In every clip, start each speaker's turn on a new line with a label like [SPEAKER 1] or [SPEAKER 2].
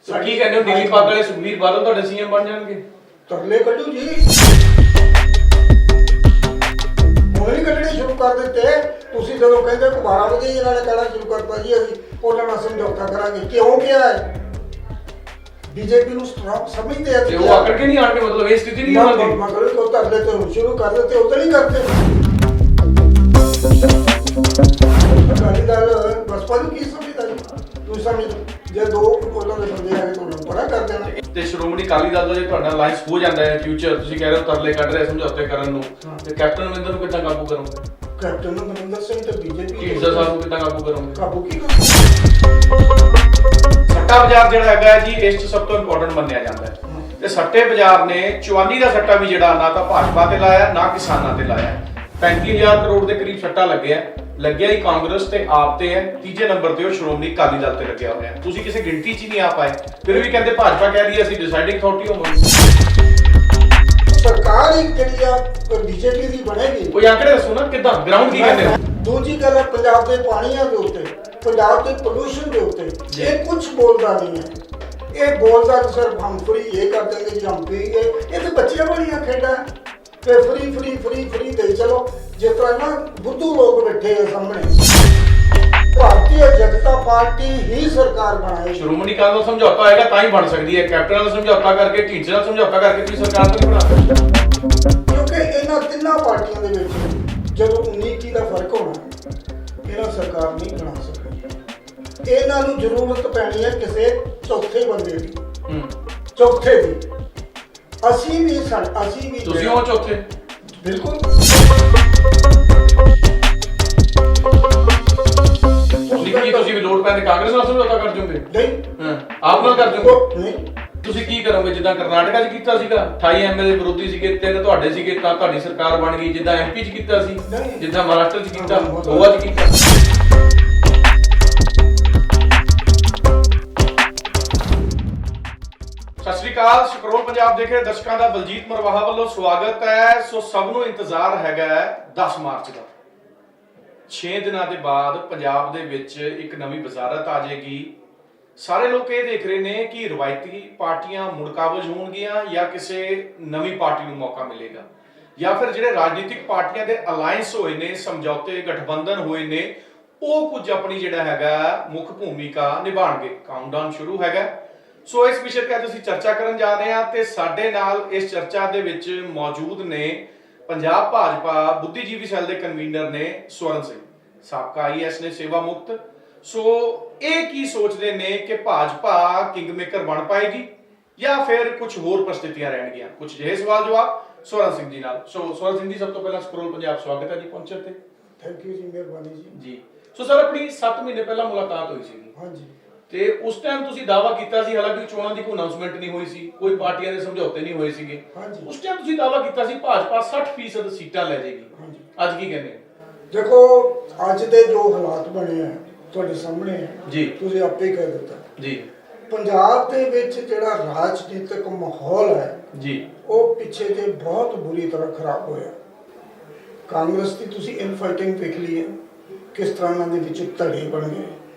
[SPEAKER 1] ਕੀ ਕਹਿੰਦੇ ਹੋ ਨੀਲੀ ਪੱਗ ਵਾਲੇ ਸੁਖਬੀਰ ਬਾਦਲ ਤੁਹਾਡੇ ਸੀਐਮ ਬਣ ਜਾਣਗੇ?
[SPEAKER 2] ਤਰਲੇ ਕੱਢੂ ਜੀ, ਹੁਣ ਨਹੀਂ ਕੱਢਣੇ ਸ਼ੁਰੂ ਕਰ ਦਿੱਤੇ। ਤੁਸੀਂ ਜਦੋਂ ਕਹਿੰਦੇ 12 ਵਜੇ ਇਹਨਾਂ ਨੇ ਕਹਿਣਾ ਸ਼ੁਰੂ ਕਰਤਾ ਜੀ ਅਸੀਂ ਉਹਨਾਂ ਨਾਲ ਸਮਝੌਤਾ ਕਰਾਂਗੇ। ਕਿਉਂ ਕਿਹਾ ਹੈ? बीजेपी ਨੂੰ ਸਮਝਦੇ ਆ
[SPEAKER 1] ਤੇ ਉਹ ਆਕੜ ਕੇ ਨਹੀਂ ਆਣਗੇ, ਮਤਲਬ ਇਹ ਸਥਿਤੀ ਨਹੀਂ ਹੋਣੀ।
[SPEAKER 2] ਮਗਰ ਤੋਂ ਤਰਲੇ ਤੋਂ ਸ਼ੁਰੂ ਕਰ ਦਿੱਤੇ, ਉਹ ਤਾਂ ਨਹੀਂ ਕਰਤੇ। ਅਕਾਲੀ ਦਲ ਬਸਪਾ ਨੂੰ ਕੀ ਸਮਝਦਾ ਜੀ? ਤੁਸੀਂ ਸਮਝ ਜੇ ਦੋ ਉਹਨਾਂ ਦੇ ਬੰਦੇ ਆ ਕੇ ਤੁਹਾਨੂੰ ਪਰਾ ਕਰ ਦੇਣਾ।
[SPEAKER 1] ਤੇ ਸ਼੍ਰੋਮਣੀ ਅਕਾਲੀ ਦਲ ਦਾ ਜੇ ਤੁਹਾਡਾ ਅਲਾਈਅੰਸ ਹੋ ਜਾਂਦਾ ਹੈ ਫਿਊਚਰ, ਤੁਸੀਂ ਕਹਿ ਰਹੇ ਹੋ ਤਰਲੇ ਕੱਢ ਰਹੇ ਸਮਝੌਤੇ ਕਰਨ ਨੂੰ, ਤੇ ਕੈਪਟਨ ਅਮਰਿੰਦਰ ਨੂੰ ਕਿੱਦਾਂ ਕਾਬੂ ਕਰੋਗੇ?
[SPEAKER 2] ਕੈਪਟਨ ਅਮਰਿੰਦਰ ਸਿੰਘ ਤੇ ਬੀਜੇਪੀ
[SPEAKER 1] ਢੀਂਡਸਾ ਸਾਹਿਬ ਨੂੰ ਕਿੱਦਾਂ ਕਾਬੂ ਕਰੋਗੇ?
[SPEAKER 2] ਕਾਬੂ ਕੀ
[SPEAKER 1] ਸੱਟਾ ਬਾਜ਼ਾਰ ਜਿਹੜਾ ਹੈਗਾ ਜੀ ਇਸ 'ਚ ਸਭ ਤੋਂ ਇੰਪੋਰਟੈਂਟ ਮੰਨਿਆ ਜਾਂਦਾ ਹੈ, ਤੇ ਸੱਟੇ ਬਾਜ਼ਾਰ ਨੇ ਚਵਾਨੀ ਦਾ ਸੱਟਾ ਵੀ ਜਿਹੜਾ ਨਾ ਤਾਂ ਭਾਜਪਾ ਤੇ ਲਾਇਆ ਨਾ ਕਿਸਾਨਾਂ ਤੇ ਲਾਇਆ। 35000 ਕਰੋੜ ਦੇ ਕਰੀਬ ਸੱਟਾ ਲੱਗਿਆ ਹੀ ਕਾਂਗਰਸ ਤੇ ਆਪ ਤੇ ਹੈ। ਤੀਜੇ ਨੰਬਰ ਤੇ ਉਹ ਸ਼੍ਰੋਮਣੀ ਅਕਾਲੀ ਦਲ ਤੇ ਲੱਗਿਆ ਹੋਇਆ। ਤੁਸੀਂ ਕਿਸੇ ਗਿਣਤੀ 'ਚ ਹੀ ਨਹੀਂ ਆ ਪਾਏ, ਫਿਰ ਵੀ ਕਹਿੰਦੇ ਭਾਜਪਾ ਕਹਿ ਰਹੀ ਹੈ ਅਸੀਂ ਡਿਸਾਈਡਿੰਗ ਅਥਾਰਟੀ ਹੋਵਾਂਗੇ।
[SPEAKER 2] ਸਰਕਾਰ ਇੱਕ ਜਿਹੜੀ ਆ ਬੀਜੇਪੀ ਦੀ ਬਣੇਗੀ।
[SPEAKER 1] ਕੋਈ ਆંકੜੇ ਦੱਸੋ ਨਾ ਕਿੱਦਾਂ ਗਰਾਊਂਡ ਕੀ ਕਹਿੰਦੇ ਹੋ?
[SPEAKER 2] ਦੂਜੀ ਗੱਲ ਹੈ ਪੰਜਾਬ ਦੇ ਪਾਣੀਆਂ ਦੇ ਉੱਤੇ, ਪੰਜਾਬ ਦੇ ਪੋਲੂਸ਼ਨ ਦੇ ਉੱਤੇ ਇਹ ਕੁਝ ਬੋਲਦਾ ਨਹੀਂ ਹੈ। ਇਹ ਬੋਲਦਾ ਸਿਰਫ ਹਮ ਫਰੀ ਇਹ ਕਰ ਦੇंगे ਜੀ, ਹਮ ਪੀਗੇ। ਇਹ ਤੇ ਬੱਚਿਆਂ ਵਾਲੀਆਂ ਖੇਡਾਂ ਤੇ ਫਰੀ ਦੇ ਚਲੋ। ਜਿਸ ਤਰ੍ਹਾਂ ਨਾ ਬੁੱਧੂ ਲੋਕ ਬੈਠੇ ਆ ਸਾਹਮਣੇ। ਭਾਰਤੀ ਜਨਤਾ ਪਾਰਟੀ ਹੀ ਸਰਕਾਰ ਬਣਾਏ।
[SPEAKER 1] ਸ਼੍ਰੋਮਣੀ ਅਕਾਲੀ ਦਲ ਸਮਝੌਤਾ ਹੋਏਗਾ ਤਾਂ ਹੀ ਬਣ ਸਕਦੀ ਹੈ। ਕੈਪਟਨ ਨਾਲ ਸਮਝੌਤਾ ਕਰਕੇ, ਢੀਂਡਸੇ ਨਾਲ ਸਮਝੌਤਾ ਕਰਕੇ ਤੁਸੀਂ ਸਰਕਾਰ ਤਾਂ ਨਹੀਂ ਬਣਾ ਸਕਦੇ।
[SPEAKER 2] ਕਿਉਂਕਿ ਇਹਨਾਂ ਤਿੰਨਾਂ ਪਾਰਟੀਆਂ ਦੇ ਵਿੱਚ ਜਦੋਂ 19-21 ਦਾ ਫਰਕ ਹੋਣਾ, ਇਹਨਾਂ ਸਰਕਾਰ ਨਹੀਂ ਬਣਾ ਸਕਦੀ। ਇਹਨਾਂ ਨੂੰ ਜ਼ਰੂਰਤ ਪੈਣੀ ਹੈ ਕਿਸੇ ਚੌਥੇ ਬੰਦੇ ਦੀ, ਚੌਥੇ ਦੀ। ਅਸੀਂ ਵੀ
[SPEAKER 1] ਤੁਸੀਂ ਹੋ ਚੌਥੇ।
[SPEAKER 2] ਬਿਲਕੁਲ।
[SPEAKER 1] ਤੁਸੀਂ ਵੀ ਲੋੜ ਪੈਣ ਤੇ ਕਾਂਗਰਸ ਨਾਲ ਸਮਝੌਤਾ ਕਰ ਜਾਓਗੇ?
[SPEAKER 2] ਨਹੀਂ,
[SPEAKER 1] ਆਪ ਨਾਲ ਕਰ ਜਾਓਗੇ?
[SPEAKER 2] ਨਹੀਂ।
[SPEAKER 1] ਤੁਸੀਂ ਕੀ ਕਰੋਗੇ? ਜਿੱਦਾਂ ਕਰਨਾਟਕਾ 'ਚ ਕੀਤਾ ਸੀਗਾ, 28 ਐਮਐਲਏ ਵਿਰੋਧੀ ਸੀਗੇ, 3 ਤੁਹਾਡੇ ਸੀਗੇ, ਤਾਂ ਤੁਹਾਡੀ ਸਰਕਾਰ ਬਣ ਗਈ। ਜਿੱਦਾਂ ਐਮਪੀ 'ਚ ਕੀਤਾ ਸੀ, ਜਿੱਦਾਂ ਮਹਾਰਾਸ਼ਟਰ 'ਚ ਕੀਤਾ, ਗੋਆ 'ਚ ਕੀਤਾ। ਸਤਿ ਸ਼੍ਰੀ ਅਕਾਲ। ਸਕਰੋਲ ਪੰਜਾਬ ਦੇਖ ਰਹੇ ਦਰਸ਼ਕਾਂ ਦਾ ਬਲਜੀਤ ਮਰਵਾਹਾ ਵੱਲੋਂ ਸਵਾਗਤ ਹੈ। ਸੋ ਸਭ ਨੂੰ ਇੰਤਜ਼ਾਰ ਹੈਗਾ 10 ਮਾਰਚ ਦਾ। 6 ਦਿਨਾਂ ਦੇ ਬਾਅਦ ਪੰਜਾਬ ਦੇ ਵਿੱਚ ਇੱਕ ਨਵੀਂ ਵਜ਼ਾਰਤ ਆ ਜਾਏਗੀ। ਸਾਰੇ ਲੋਕ ਇਹ ਦੇਖ ਰਹੇ ਨੇ ਕਿ ਰਵਾਇਤੀ ਪਾਰਟੀਆਂ ਮੁੜ ਕਾਬਜ਼ ਹੋਣਗੀਆਂ ਜਾਂ ਕਿਸੇ ਨਵੀਂ ਪਾਰਟੀ ਨੂੰ ਮੌਕਾ ਮਿਲੇਗਾ, ਜਾਂ ਫਿਰ ਜਿਹੜੇ ਰਾਜਨੀਤਿਕ ਪਾਰਟੀਆਂ ਦੇ ਅਲਾਈਅੰਸ ਹੋਏ ਨੇ, ਸਮਝੌਤੇ ਗਠਬੰਧਨ ਹੋਏ ਨੇ, ਉਹ ਕੁਝ ਆਪਣੀ ਜਿਹੜਾ ਹੈਗਾ ਮੁੱਖ ਭੂਮਿਕਾ ਨਿਭਾਣਗੇ। ਕਾਊਂਟਡਾਊਨ ਸ਼ੁਰੂ ਹੈਗਾ। ਸੋ ਇਸ ਵਿਸ਼ੇ ਤੇ ਅੱਜ ਅਸੀਂ ਚਰਚਾ ਕਰਨ ਜਾ ਰਹੇ ਹਾਂ, ਤੇ ਸਾਡੇ ਨਾਲ ਇਸ ਚਰਚਾ ਦੇ ਵਿੱਚ ਮੌਜੂਦ ਨੇ ਪੰਜਾਬ ਭਾਜਪਾ ਬੁੱਧੀਜੀਵੀ ਸੈੱਲ ਦੇ ਕਨਵੀਨਰ ਨੇ ਸਵਰਨ ਸਿੰਘ, ਸਾਬਕਾ ਆਈਐਸ ਨੇ, ਸੇਵਾ ਮੁਕਤ। ਸੋ ਇਹ ਕੀ ਸੋਚਦੇ ਨੇ ਕਿ ਭਾਜਪਾ ਕਿੰਗਮੇਕਰ ਬਣ ਪਾਏਗੀ ਜਾਂ ਫਿਰ ਕੁਝ ਹੋਰ ਪ੍ਰਸਥਿਤੀਆਂ ਰਹਿਣਗੀਆਂ? ਕੁਝ ਜਿਹੇ ਸਵਾਲ ਜਵਾਬ ਸਵਰਨ ਸਿੰਘ ਜੀ ਨਾਲ। ਸੋ ਸਵਰਨ ਸਿੰਘ ਜੀ, ਸਭ ਤੋਂ ਪਹਿਲਾਂ ਸਕਰੋਲ ਪੰਜਾਬ ਸਵਾਗਤ ਹੈ ਜੀ ਪਹੁੰਚਣ ਤੇ।
[SPEAKER 2] ਥੈਂਕ ਯੂ ਜੀ, ਮਿਹਰਬਾਨੀ ਜੀ।
[SPEAKER 1] ਸੋ ਸਰ, ਆਪਣੀ 7 ਮਹੀਨੇ ਪਹਿਲਾਂ ਮੁਲਾਕਾਤ ਹੋਈ ਸੀ।
[SPEAKER 2] ਹਾਂਜੀ।
[SPEAKER 1] ਤੇ ਉਸ ਟਾਈਮ ਤੁਸੀਂ ਦਾਅਵਾ ਕੀਤਾ ਸੀ, ਹਾਲਾਂਕਿ ਚੋਣਾਂ ਦੀ ਕੋਈ ਅਨਾਉਂਸਮੈਂਟ ਨਹੀਂ ਹੋਈ ਸੀ, ਕੋਈ ਪਾਰਟੀਆਂ ਦੇ ਸਮਝੌਤੇ ਨਹੀਂ ਹੋਏ ਸੀਗੇ। ਉਸ ਟਾਈਮ ਤੁਸੀਂ ਦਾਅਵਾ ਕੀਤਾ ਸੀ ਭਾਜਪਾ 60% ਸੀਟਾਂ ਲੈ ਜਾਏਗੀ। ਅੱਜ ਕੀ ਕਹਿੰਦੇ?
[SPEAKER 2] ਦੇਖੋ, ਅੱਜ ਦੇ ਜੋ ਹਾਲਾਤ ਬਣੇ ਆ ਤੁਹਾਡੇ ਸਾਹਮਣੇ ਹੈ
[SPEAKER 1] ਜੀ,
[SPEAKER 2] ਤੁਸੀਂ ਆਪੇ ਕਹਿ ਦਿੱਤਾ ਜੀ। ਪੰਜਾਬ ਦੇ ਵਿੱਚ ਜਿਹੜਾ ਰਾਜਨੀਤਿਕ ਮਾਹੌਲ ਹੈ ਜੀ, ਉਹ ਪਿੱਛੇ ਜੇ ਬਹੁਤ ਬੁਰੀ ਤਰ੍ਹਾਂ ਖਰਾਬ ਹੋਇਆ। ਕਾਂਗਰਸ ਦੀ ਤੁਸੀਂ ਇਨਫਾਈਟਿੰਗ ਦੇਖ ਲਈ ਹੈ, ਕਿਸ ਤਰ੍ਹਾਂ ਇਹਨਾਂ ਦੇ ਵਿੱਚ ਧੜੇ ਬਣ ਗਏ,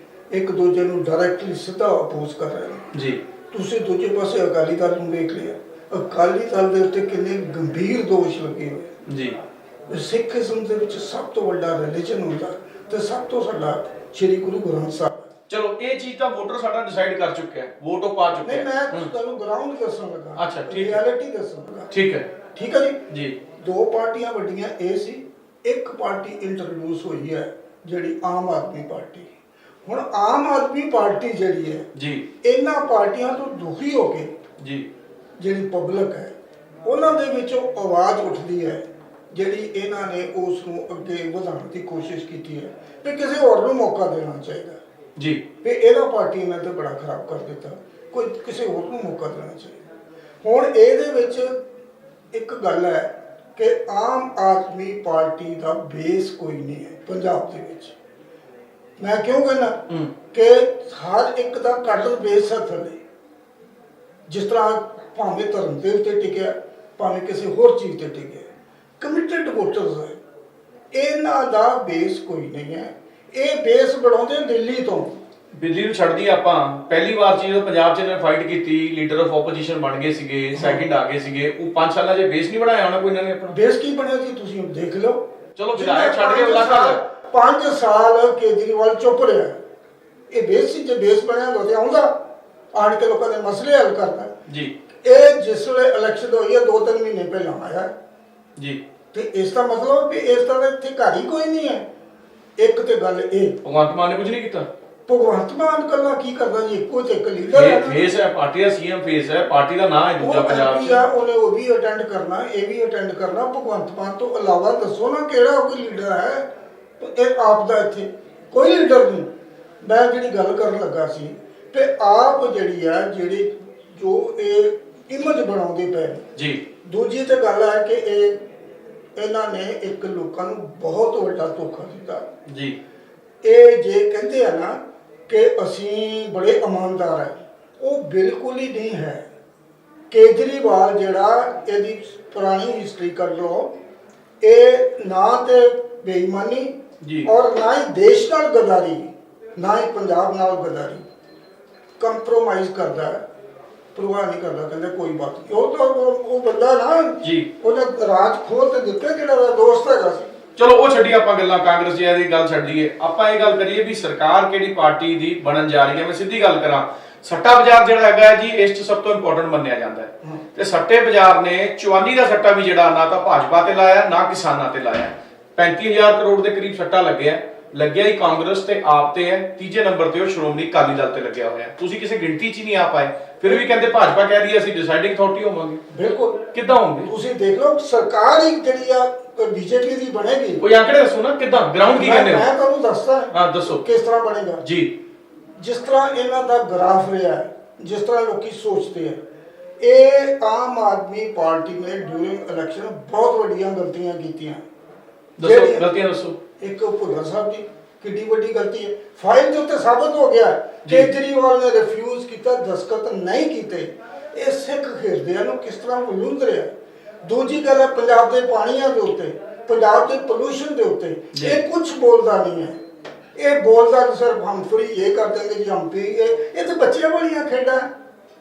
[SPEAKER 2] ਇੱਕ ਦੂਜੇ ਨੂੰ ਡਾਇਰੈਕਟਲੀ ਸਿੱਧਾ ਅਪੋਜ਼ ਕਰ ਰਹੇ ਨੇ ਜੀ। ਤੁਸੀਂ ਦੂਜੇ ਪਾਸੇ ਅਕਾਲੀ ਦਲ ਨੂੰ ਦੇਖ ਲਿਆ, ਅਕਾਲੀ ਦਲ ਦੇ ਉੱਤੇ ਕਿੰਨੇ ਗੰਭੀਰ ਦੋਸ਼ ਲੱਗੇ ਹੋਏ ਜੀ। ਸਿੱਖੀਜ਼ਮ ਦੇ ਵਿੱਚ ਸਭ ਤੋਂ ਵੱਡਾ ਰਿਲੀਜਨ ਹੁੰਦਾ ਤੇ ਸਭ ਤੋਂ ਸਾਡਾ ਸ਼੍ਰੀ ਗੁਰੂ ਗ੍ਰੰਥ ਸਾਹਿਬ।
[SPEAKER 1] ਚਲੋ, ਇਹ ਚੀਜ਼ ਤਾਂ ਵੋਟਰ ਸਾਡਾ ਡਿਸਾਈਡ ਕਰ ਚੁੱਕਿਆ ਹੈ, ਵੋਟ ਉਹ ਪਾ ਚੁੱਕਿਆ ਹੈ।
[SPEAKER 2] ਮੈਂ ਤੁਹਾਨੂੰ ਗਰਾਊਂਡ ਦੱਸਣ ਲੱਗਾ।
[SPEAKER 1] ਅੱਛਾ, ਠੀਕ ਹੈ,
[SPEAKER 2] ਰਿਐਲਿਟੀ ਦੱਸਣ ਲੱਗਾ।
[SPEAKER 1] ਠੀਕ ਹੈ
[SPEAKER 2] ਜੀ। ਦੋ ਪਾਰਟੀਆਂ ਵੱਡੀਆਂ ਇਹ ਸੀ, ਇੱਕ ਪਾਰਟੀ ਇੰਟਰੋਡਿਊਸ ਹੋਈ ਹੈ ਜਿਹੜੀ ਆਮ ਆਦਮੀ ਪਾਰਟੀ। ਹੁਣ ਆਮ ਆਦਮੀ ਪਾਰਟੀ ਜਿਹੜੀ ਹੈ ਜੀ, ਇਹਨਾਂ ਪਾਰਟੀਆਂ ਤੋਂ ਦੁਖੀ ਹੋ ਕੇ ਜੀ, ਜਿਹੜੀ ਪਬਲਿਕ ਹੈ ਉਹਨਾਂ ਦੇ ਵਿੱਚੋਂ ਆਵਾਜ਼ ਉੱਠਦੀ ਹੈ, ਜਿਹੜੀ ਇਹਨਾਂ ਨੇ ਉਸ ਨੂੰ ਅੱਗੇ ਵਧਾਉਣ ਦੀ ਕੋਸ਼ਿਸ਼ ਕੀਤੀ ਹੈ ਕਿ ਕਿਸੇ ਹੋਰ ਨੂੰ ਮੌਕਾ ਦੇਣਾ ਚਾਹੀਦਾ ਜੀ। ਵੀ ਇਹਦਾ ਪਾਰਟੀ ਨੇ ਤਾਂ ਬੜਾ ਖਰਾਬ ਕਰ ਦਿੱਤਾ, ਕੋਈ ਕਿਸੇ ਹੋਰ ਨੂੰ ਮੌਕਾ ਦੇਣਾ ਚਾਹੀਦਾ। ਹੁਣ ਇਹਦੇ ਵਿੱਚ ਇੱਕ ਗੱਲ ਹੈ ਕਿ ਆਮ ਆਦਮੀ ਪਾਰਟੀ ਦਾ ਬੇਸ ਕੋਈ ਨਹੀਂ ਹੈ ਪੰਜਾਬ ਦੇ ਵਿੱਚ। ਮੈਂ ਕਿਉਂ ਕਹਿੰਦਾ ਕਿ ਹਰ ਇੱਕ ਦਾ ਕਾਡਰ ਬੇਸ ਹੈ ਥੱਲੇ। ਜਿਸ ਤਰ੍ਹਾਂ ਭਾਵੇਂ ਧਰਮ ਦੇ ਉੱਤੇ ਟਿਕਿਆ, ਭਾਵੇਂ ਕਿਸੇ ਹੋਰ ਚੀਜ਼ ਤੇ ਟਿਕਿਆ, ਕਮਿਟਡ ਵੋਟਰਸ ਹੈ। ਇਹਨਾਂ ਦਾ ਬੇਸ ਕੋਈ ਨਹੀਂ ਹੈ। ਇਹ ਬੇਸ ਬਣਾਉਂਦੇ ਦਿੱਲੀ ਤੋਂ
[SPEAKER 1] ਬਿਜਲੀ ਨੂੰ ਛੱਡਦੀ ਆਪਾਂ ਪਹਿਲੀ ਵਾਰ ਚ ਜਦੋਂ ਪੰਜਾਬ ਚ ਇਹਨਾਂ ਨੇ ਫਾਈਟ ਕੀਤੀ ਲੀਡਰ ਆਫ ਆਪੋਜੀਸ਼ਨ ਬਣ ਗਏ ਸੀਗੇ, ਸੈਕਿੰਡ ਆ ਗਏ ਸੀਗੇ, ਉਹ 5 ਸਾਲਾਂ ਜੇ ਬੇਸ ਨਹੀਂ ਬਣਾਇਆ ਹੋਣਾ ਕੋਈ ਇਹਨਾਂ ਨੇ ਆਪਣਾ।
[SPEAKER 2] ਬੇਸ ਕੀ ਬਣਿਆ ਜੀ ਤੁਸੀਂ ਦੇਖ ਲਓ।
[SPEAKER 1] ਚਲੋ ਵਿਧਾਇਕ ਛੱਡ ਕੇ ਅਗਲਾ ਕਰ
[SPEAKER 2] 5 ਸਾਲ ਕੇਜਰੀਵਾਲ ਚੁੱਪ ਰਿਹਾ, ਇਹ ਬੇਸ ਸੀ। ਜੇ ਬੇਸ ਬਣਿਆ ਤਾਂ ਆਉਂਦਾ ਆਣ ਕੇ ਲੋਕਾਂ ਦੇ ਮਸਲੇ ਹੱਲ ਕਰਦਾ
[SPEAKER 1] ਜੀ।
[SPEAKER 2] ਇਹ ਜਿਸ ਵੇਲੇ ਇਲੈਕਸ਼ਨ ਹੋਈ ਹੈ 2-3 ਮਹੀਨੇ ਪਹਿਲਾਂ ਆਇਆ ਜੀ, ਤੇ ਇਸ ਦਾ ਮਤਲਬ ਵੀ ਇਸ ਤਰ੍ਹਾਂ ਇੱਥੇ ਘਰ ਹੀ ਕੋਈ ਨਹੀਂ ਹੈ। ਇੱਕ ਤੇ ਗੱਲ ਇਹ,
[SPEAKER 1] ਭਗਵੰਤ ਮਾਨ ਨੇ ਕੁਝ ਨਹੀਂ ਕੀਤਾ।
[SPEAKER 2] ਭਗਵੰਤ ਮਾਨ ਕੱਲਾ ਕੀ ਕਰਦਾ ਜੀ, ਇੱਕੋ ਤੇ ਇੱਕ ਲੀਡਰ ਹੈ,
[SPEAKER 1] ਫੇਸ ਹੈ ਪਾਰਟੀ ਦਾ, ਸੀਐਮ ਫੇਸ ਹੈ ਪਾਰਟੀ ਦਾ, ਨਾਂ ਹੈ ਦੂਜਾ ਪੰਜਾਬ ਚ,
[SPEAKER 2] ਉਹਨੇ ਉਹ ਵੀ ਅਟੈਂਡ ਕਰਨਾ, ਇਹ ਵੀ ਅਟੈਂਡ ਕਰਨਾ। ਭਗਵੰਤ ਮਾਨ ਤੋਂ ਇਲਾਵਾ ਦੱਸੋ ਨਾ ਕਿਹੜਾ ਕੋਈ ਲੀਡਰ ਹੈ ਇਹ ਆਪ ਦਾ, ਇੱਥੇ ਕੋਈ ਲੀਡਰ ਨਹੀਂ। ਮੈਂ ਜਿਹੜੀ ਗੱਲ ਕਰਨ ਲੱਗਾ ਸੀ ਤੇ ਆਪ ਜਿਹੜੀ ਆ ਜਿਹੜੀ ਜੋ ਇਹ ਇਮੇਜ ਬਣਾਉਂਦੇ ਪਏ ਜੀ। ਦੂਜੀ ਤੇ ਗੱਲ ਹੈ ਕਿ ਇਹਨਾਂ ਨੇ ਇੱਕ ਲੋਕਾਂ ਨੂੰ ਬਹੁਤ ਵੱਡਾ ਧੋਖਾ ਦਿੱਤਾ ਜੀ। ਇਹ ਜੇ ਕਹਿੰਦੇ ਆ ਨਾ ਕਿ ਅਸੀਂ ਬੜੇ ਇਮਾਨਦਾਰ ਹੈ, ਉਹ ਬਿਲਕੁਲ ਹੀ ਨਹੀਂ ਹੈ। ਕੇਜਰੀਵਾਲ ਜਿਹੜਾ, ਇਹਦੀ ਪੁਰਾਣੀ ਹਿਸਟਰੀ ਕੱਢ ਲਓ, ਇਹ ਨਾ ਤੇ ਬੇਈਮਾਨੀ ਔਰ ਨਾ ਹੀ ਦੇਸ਼ ਨਾਲ ਗਦਾਰੀ, ਨਾ ਹੀ ਪੰਜਾਬ ਨਾਲ ਗਦਾਰੀ, ਕੰਪਰੋਮਾਈਜ਼ ਕਰਦਾ ਹੈ, ਪਰਵਾਹ ਨਹੀਂ ਕਰਦਾ, ਕਹਿੰਦੇ ਕੋਈ ਬਾਤ ਨਹੀਂ। ਉਹ ਤਾਂ ਉਹ ਬੰਦਾ ਨਾ ਜੀ, ਉਹਨੇ ਰਾਜ ਖੋਲ ਤੇ ਦਿੱਤੇ, ਜਿਹੜਾ ਉਹਦਾ ਦੋਸਤ ਹੈਗਾ ਸੀ।
[SPEAKER 1] ਚਲੋ ਉਹ ਛੱਡੀ ਆਪਾਂ ਗੱਲਾਂ ਕਾਂਗਰਸੀਆਂ ਦੀ ਗੱਲ ਛੱਡੀਏ, ਆਪਾਂ ਇਹ ਗੱਲ ਕਰੀਏ ਵੀ ਸਰਕਾਰ ਕਿਹੜੀ ਪਾਰਟੀ ਦੀ ਬਣਨ ਜਾ ਰਹੀ ਹੈ। ਮੈਂ ਸਿੱਧੀ ਗੱਲ ਕਰਾਂ, ਸੱਟਾ ਬਾਜ਼ਾਰ ਜਿਹੜਾ ਹੈਗਾ ਜੀ ਇਸ 'ਚ ਸਭ ਤੋਂ ਇੰਪੋਰਟੈਂਟ ਮੰਨਿਆ ਜਾਂਦਾ ਹੈ, ਤੇ ਸੱਟੇ ਬਾਜ਼ਾਰ ਨੇ ਚਵਾਨੀ ਦਾ ਸੱਟਾ ਵੀ ਜਿਹੜਾ ਨਾ ਤਾਂ ਭਾਜਪਾ ਤੇ ਲਾਇਆ ਨਾ ਕਿਸਾਨਾਂ ਤੇ ਲਾਇਆ। 35,000 ਕਰੋੜ ਦੇ ਕਰੀਬ ਸੱਟਾ ਲੱਗਿਆ ਹੀ ਕਾਂਗਰਸ ਤੇ ਆਪ ਤੇ ਹੈ। ਤੀਜੇ ਨੰਬਰ ਤੇ ਉਹ ਸ਼੍ਰੋਮਣੀ ਅਕਾਲੀ ਦਲ ਤੇ ਲੱਗਿਆ ਹੋਇਆ। ਤੁਸੀਂ ਕਿਸੇ ਗਿਣਤੀ 'ਚ ਹੀ ਨਹੀਂ ਆ ਪਾਏ, ਫਿਰ ਵੀ ਕਹਿੰਦੇ ਭਾਜਪਾ ਕਹਿ ਰਹੀ ਹੈ ਅਸੀਂ ਡਿਸਾਈਡਿੰਗ ਅਥਾਰਟੀ ਹੋਵਾਂਗੇ।
[SPEAKER 2] ਬਿਲਕੁਲ,
[SPEAKER 1] ਕਿੱਦਾਂ ਹੋਣਗੇ?
[SPEAKER 2] ਤੁਸੀਂ ਦੇਖ ਲਓ ਸਰਕਾਰ ਹੀ ਜਿਹੜੀ ਆ ਬੀਜੇਪੀ ਦੀ ਬਣੇਗੀ।
[SPEAKER 1] ਕੋਈ ਆંકੜੇ ਦੱਸੋ ਨਾ, ਕਿੱਦਾਂ ਗਰਾਊਂਡ ਕੀ ਕਹਿੰਦੇ ਹੋ?
[SPEAKER 2] ਮੈਂ ਤੁਹਾਨੂੰ ਦੱਸਦਾ,
[SPEAKER 1] ਹਾਂ ਦੱਸੋ
[SPEAKER 2] ਕਿਸ ਤਰ੍ਹਾਂ ਬਣੇਗਾ
[SPEAKER 1] ਜੀ।
[SPEAKER 2] ਜਿਸ ਤਰ੍ਹਾਂ ਇਹਨਾਂ ਦਾ ਗ੍ਰਾਫ ਰਿਹਾ ਹੈ, ਜਿਸ ਤਰ੍ਹਾਂ ਲੋਕੀ ਸੋਚਦੇ ਆ, ਇਹ ਆਮ ਆਦਮੀ ਪਾਰਟੀ ਨੇ ਡਿਊਰਿੰਗ ਇਲੈਕਸ਼ਨ ਬਹੁਤ ਵੱਡੀਆਂ ਗਲਤੀਆਂ ਕੀਤੀਆਂ।
[SPEAKER 1] ਦੱਸੋ ਗਲਤੀਆਂ ਦੱਸੋ।
[SPEAKER 2] ਇੱਕ ਭੁੱਲਰ ਸਾਹਿਬ ਦੀ ਕਿੰਨੀ ਵੱਡੀ ਗਲਤੀ ਹੈ, ਫਾਈਲ ਦੇ ਉੱਤੇ ਸਾਬਤ ਹੋ ਗਿਆ। ਕੇਜਰੀਵਾਲ ਨੇ ਰਿਫਿਊਜ਼ ਕੀਤਾ, ਦਸਤਖਤ ਨਹੀਂ ਕੀਤੇ। ਇਹ ਸਿੱਖ ਹਿਰਦਿਆਂ ਨੂੰ ਕਿਸ ਤਰ੍ਹਾਂ ਲੁੰਧ ਰਿਹਾ। ਦੂਜੀ ਗੱਲ ਹੈ ਪੰਜਾਬ ਦੇ ਪਾਣੀਆਂ ਦੇ ਉੱਤੇ, ਪੰਜਾਬ ਦੇ ਪੋਲੂਸ਼ਨ ਦੇ ਉੱਤੇ ਇਹ ਕੁਝ ਬੋਲਦਾ ਨਹੀਂ ਹੈ। ਇਹ ਬੋਲਦਾ ਸਿਰਫ ਹਮ ਫਰੀ ਇਹ ਕਰ ਦੇंगे ਜੀ, ਹਮ ਪੀ ਇਹ ਤਾਂ ਬੱਚਿਆਂ ਵਾਲੀਆਂ ਖੇਡਾਂ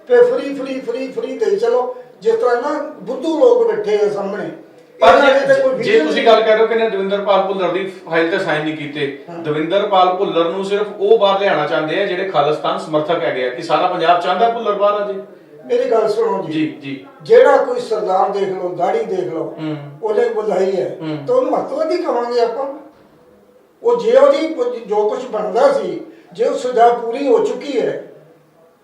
[SPEAKER 2] ਤੇ ਫਰੀ ਫਰੀ ਫਰੀ ਫਰੀ ਦੇ ਚਲੋ। ਜਿਸ ਤਰ੍ਹਾਂ ਨਾ ਬੁੱਧੂ ਲੋਕ ਬੈਠੇ ਆ ਸਾਹਮਣੇ।
[SPEAKER 1] ਪਰ ਜੇ ਤੁਸੀਂ ਗੱਲ ਕਰ ਰਹੇ ਹੋ ਕਿ ਨੇ ਦਵਿੰਦਰਪਾਲ ਭੁੱਲਰ ਦੀ ਫਾਈਲ ਤੇ ਸਾਈਨ ਨਹੀਂ ਕੀਤੇ, ਦਵਿੰਦਰਪਾਲ ਭੁੱਲਰ ਨੂੰ ਸਿਰਫ ਉਹ ਬਾਹਰ ਲਿਆਉਣਾ ਚਾਹੁੰਦੇ ਆ ਜਿਹੜੇ ਖਾਲਿਸਤਾਨ ਸਮਰਥਕ ਹੈਗੇ ਆ, ਕਿ ਸਾਰਾ ਪੰਜਾਬ ਚਾਹੁੰਦਾ ਭੁੱਲਰ ਬਾਹਰ ਆ ਜੇ। ਮੇਰੀ
[SPEAKER 2] ਗੱਲ ਸੁਣੋ ਜੀ ਜਿਹੜਾ ਕੋਈ ਸਰਦਾਰ ਦੇਖ ਲਓ, ਦਾੜੀ ਦੇਖ ਲਓ, ਉਹਨੇ ਬੁਲਾਈ ਹੈ ਤਾਂ ਉਹਨੂੰ ਅੱਤਵਾਦੀ ਕਹਾਂਗੇ ਆਪਾਂ। ਉਹ ਜੇ ਉਹਦੀ ਜੋ ਕੁਝ ਬਣਦਾ ਸੀ, ਜੇ ਉਹ ਸਜ਼ਾ ਪੂਰੀ ਹੋ ਚੁੱਕੀ ਹੈ,